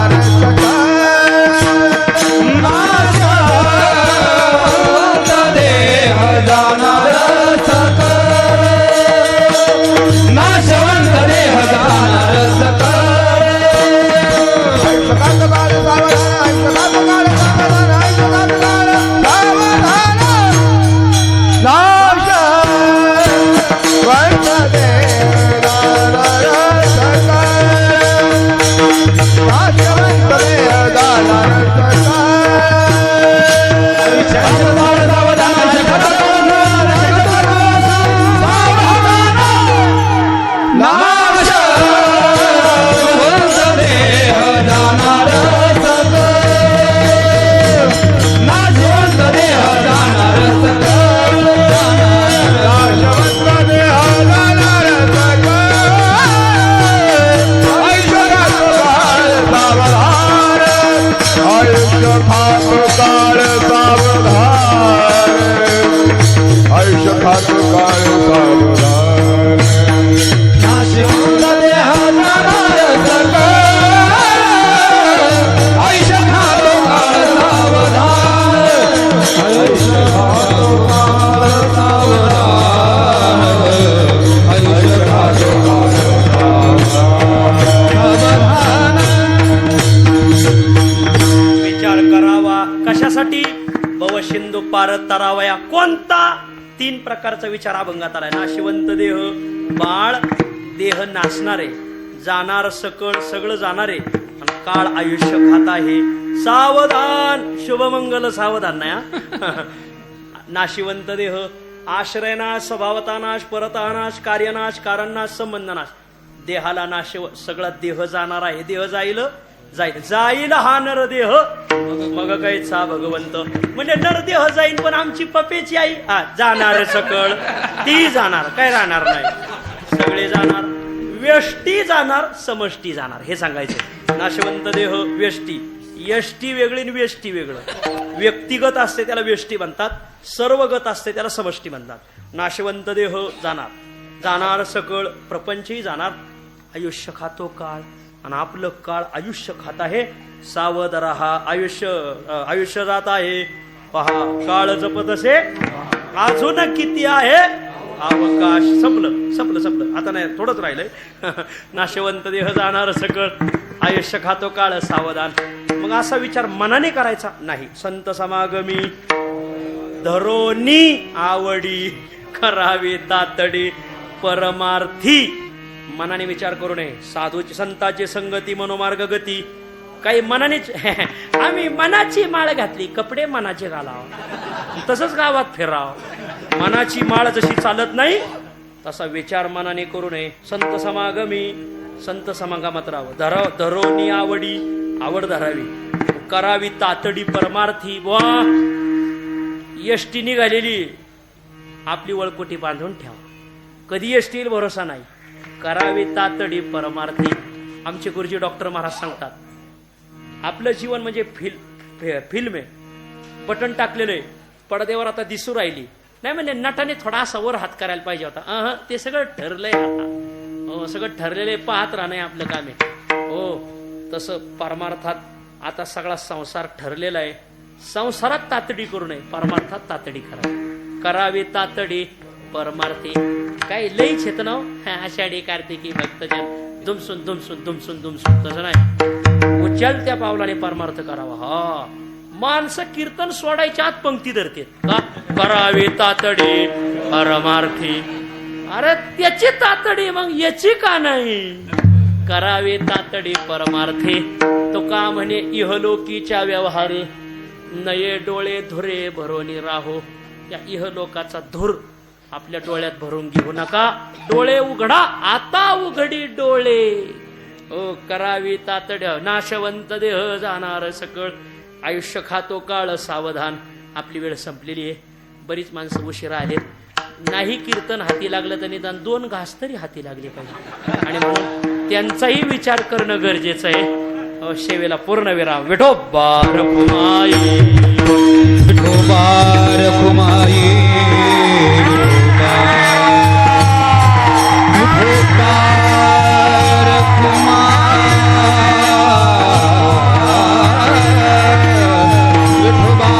तरावया. कोणता? 3 प्रकारचा विचार अभंगात आलाय. नाशिवंत देह, बाळ देह नाचणारे, जाणार सकळ सगळं जाणारे, आणि काळ आयुष्य खात आहे. सावधान, शुभमंगल सावधान नाही. नाशिवंत देह, आश्रयनाश, स्वभावतानाश, परतानाश, कार्यनाश, कारणनाश, संबंधनाश. देहाला नाश, सगळा देह जाणार आहे. देह जाईल हा नरदेह, मग कायचा भगवंत. म्हणजे नरदेह जाईल पण आमची पपेची आई जाणार सकळ, ती जाणार, काय राहणार नाही. सगळे जाणार. व्यष्टी जाणार, समष्टी जाणार, हे सांगायचं. नाशवंत देह व्यष्टी. यष्टी वेगळी आणि व्यष्टी वेगळं. व्यक्तिगत असते त्याला व्यष्टी म्हणतात, सर्वगत असते त्याला समष्टी म्हणतात. नाशवंत देह जाणार सकळ, प्रपंचही जाणार. आयुष्य खातो काळ, आणि आपलं काळ आयुष्य खात आहे. सावध रहा, आयुष्य जात आहे. पहा काळ जपत असे अजून किती आहे अवकाश. संपलं आता नाही, थोडंच राहिलंय. नाशवंत देह जाणार सकळ, आयुष्य खातो काळ, सावधान. मग असा विचार मनाने करायचा नाही. संत समागमी धरोनी आवडी करावे तातडी परमार्थी. मनाने विचार करू नये. साधूची संताची संगती मनोमार्ग गती. काही मनानेच आम्ही मनाची माळ घातली, कपडे मनाचे घालाव, तसंच गावात फिराव. मनाची माळ जशी चालत नाही तसा विचार मनाने करू नये. संत समागमात राहावं. धरोनी आवडी, आवड धरावी. करावी तातडी परमार्थी. वा यष्टी निघालेली, आपली वळकुटी बांधून ठेवा. कधी यष्टी येईल भरोसा नाही. करावी तातडी परमार्थी. आमचे गुरुजी डॉक्टर महाराज सांगतात, आपलं जीवन म्हणजे फिल्म आहे. बटन टाकलेलं आहे, पडद्यावर आता दिसू राहिली नाही. म्हणजे नटाने थोडासा वर हात करायला पाहिजे होता. ते सगळं ठरलंय आता. हो, सगळं ठरलेलं आहे, पाहत राहणं आपलं काम आहे. हो, तसं परमार्थात आता सगळा संसार ठरलेला आहे. संसारात तातडी करू नये, परमार्थात तातडी करावी. करावी तातडी परमार्थी. काही लईच येत ना आषाढी कार्तिकी भक्तजन दुमसून दुमसून दुमसून दुमसून, तसं नाही. उचल त्या पावलाने परमार्थ करावा. हा, माणसं कीर्तन सोडायच्या आत पंक्ती धरते का? करावी तातडी परमार्थी. अरे त्याची तातडी, मग याची का नाही? करावे तातडी परमार्थी. तो का म्हणे इहलोकीच्या व्यवहारे नये डोळे धुरे भरोनी राहो. या इहलोकाचा धूर आपल्या डोळ्यात भरून घेऊ नका. डोळे उघडा, आता उघडी डोळे. ओ करावी तातड. नाशवंत देह जाणार सकळ. आयुष्य खातो काळ सावधान. आपली वेळ संपलेली आहे. बरीच माणसं उशिरा आलेत. नाही कीर्तन हाती लागलं तर निदान 2 घास तरी हाती लागले पाहिजे. आणि म्हणून त्यांचाही विचार करणं गरजेचं आहे. सेवेला पूर्ण विराम. विठोबा रखुमाई, विठोबा रखुमाई, विठोबा रखुमाई, विठोबा रखुमाई, विठोबा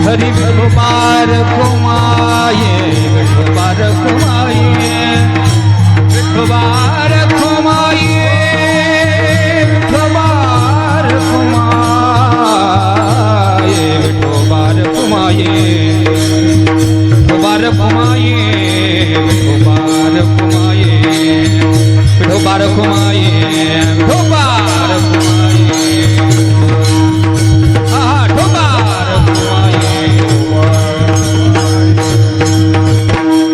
हरि विठोबा रखुमाई, विठोबा रखुमाई, विठोबा रखुमाई, विठोबा रखुमाई, विठोबा रखुमाई, विठोबा रखुमाई, विठोबा रखुमाई, विठोबा रखुमाई, विठोबा रखुमाई,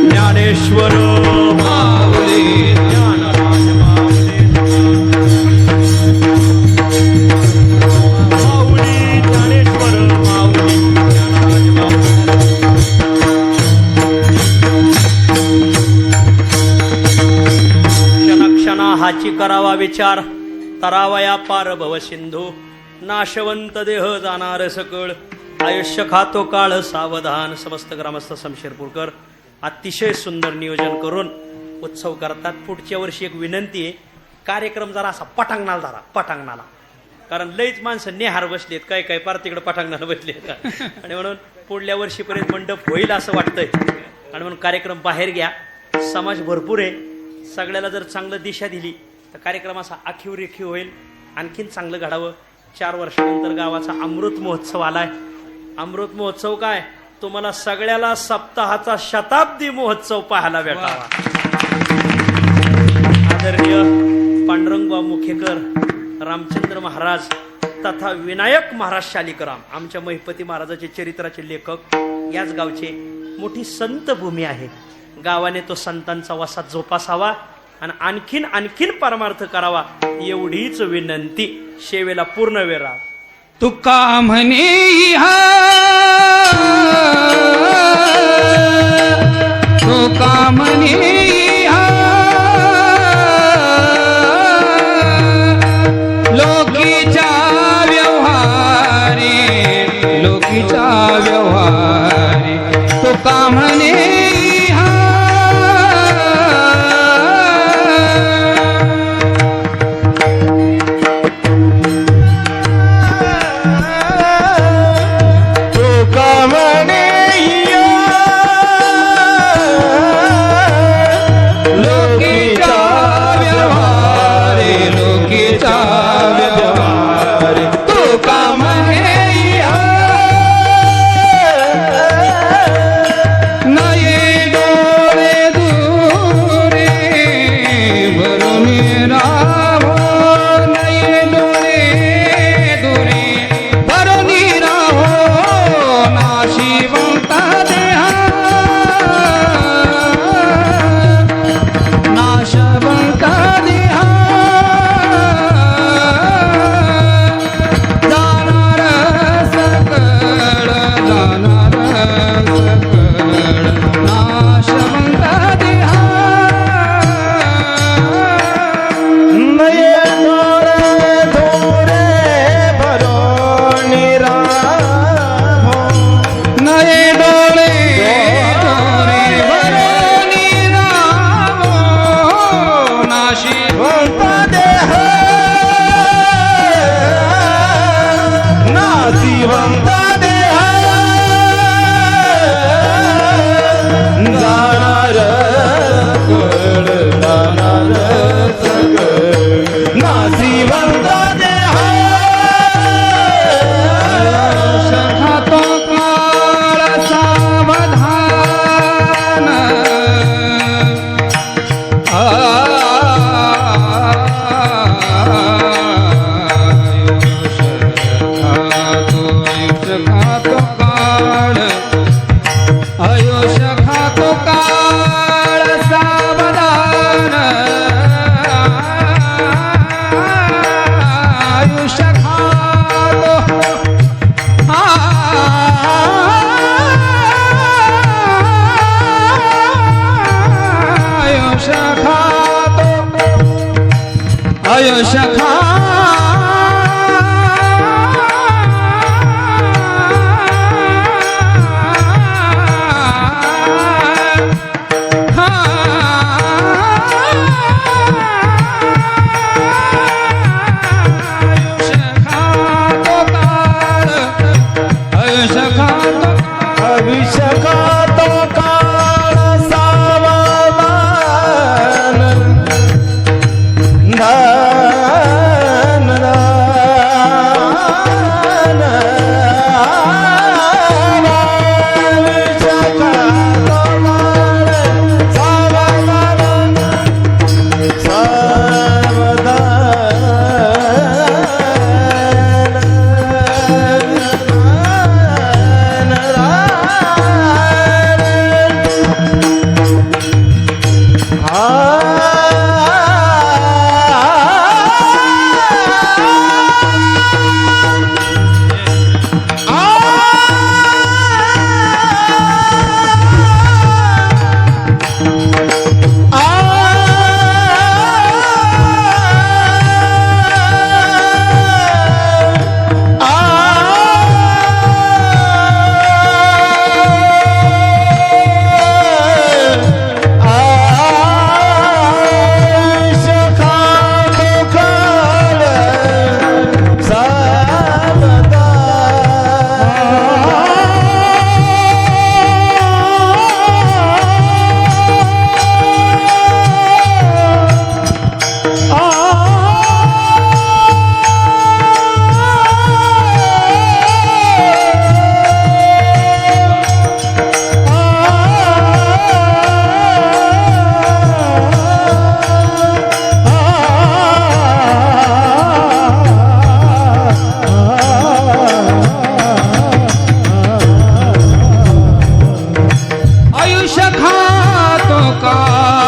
ज्ञानेश्वर माऊली, ज्ञानराज माऊली, माऊली ज्ञानेश्वर माऊली, ज्ञानराज माऊली. क्षणा हाची करावा विचार. तरावया पार भव सिंधू. नाशवंत देह जाणार सकळ. आयुष्य खातो काळ सावधान. समस्त ग्रामस्थ शमशेरपूरकर अतिशय सुंदर नियोजन करून उत्सव करतात. पुढच्या वर्षी एक विनंती आहे, कार्यक्रम जरा असा पटांगणाला धरा, पटांगणाला. कारण लईच माणसं नेहार बसलेत, काय काय पार तिकडे पटांगणाला बसलेत. आणि म्हणून पुढल्या वर्षीपर्यंत मंडप होईल असं वाटतंय. आणि म्हणून कार्यक्रम बाहेर घ्या. समाज भरपूर आहे. सगळ्याला जर चांगलं दिशा दिली तर कार्यक्रम असा आखीव रेखीव होईल. आणखीन चांगलं घडावं. 4 वर्षानंतर गावाचा अमृत महोत्सव आलाय. अमृत महोत्सव काय, तुम्हाला सगळ्याला सप्ताहाचा शताब्दी महोत्सव पाहायला भेटावा. आदरणीय पांडुरंगबा मुखेकर, रामचंद्र महाराज तथा विनायक महाराज शालिकराम, आमच्या महिपती महाराजाचे चरित्राचे लेखक, याच गावचे. मोठी संत भूमी आहे. गावाने तो संतांचा वसा जोपासावा आणि आणखीन आणखीन परमार्थ करावा एवढीच विनंती. सेवेला पूर्ण वेळ. तुका म्हणे तुका म्हणे देहा नाशवंत देहा जाणार सकळ नाशवंत देहा नये डोळे थोरे भरून राहो नये डोळे डोळे भरून राहो नाशिवंत देह नाशिवंत देह जाणार सकळ जाणार सकळ नाशिवंत देह खातो काळ सावधान आयुष खातो काळ सावधान आयुष खातो आयुष खातो आयुष अभिषेकातो काळ सावधान दान दान अभिषेकातो काळ सावधान आयुष खातो काळ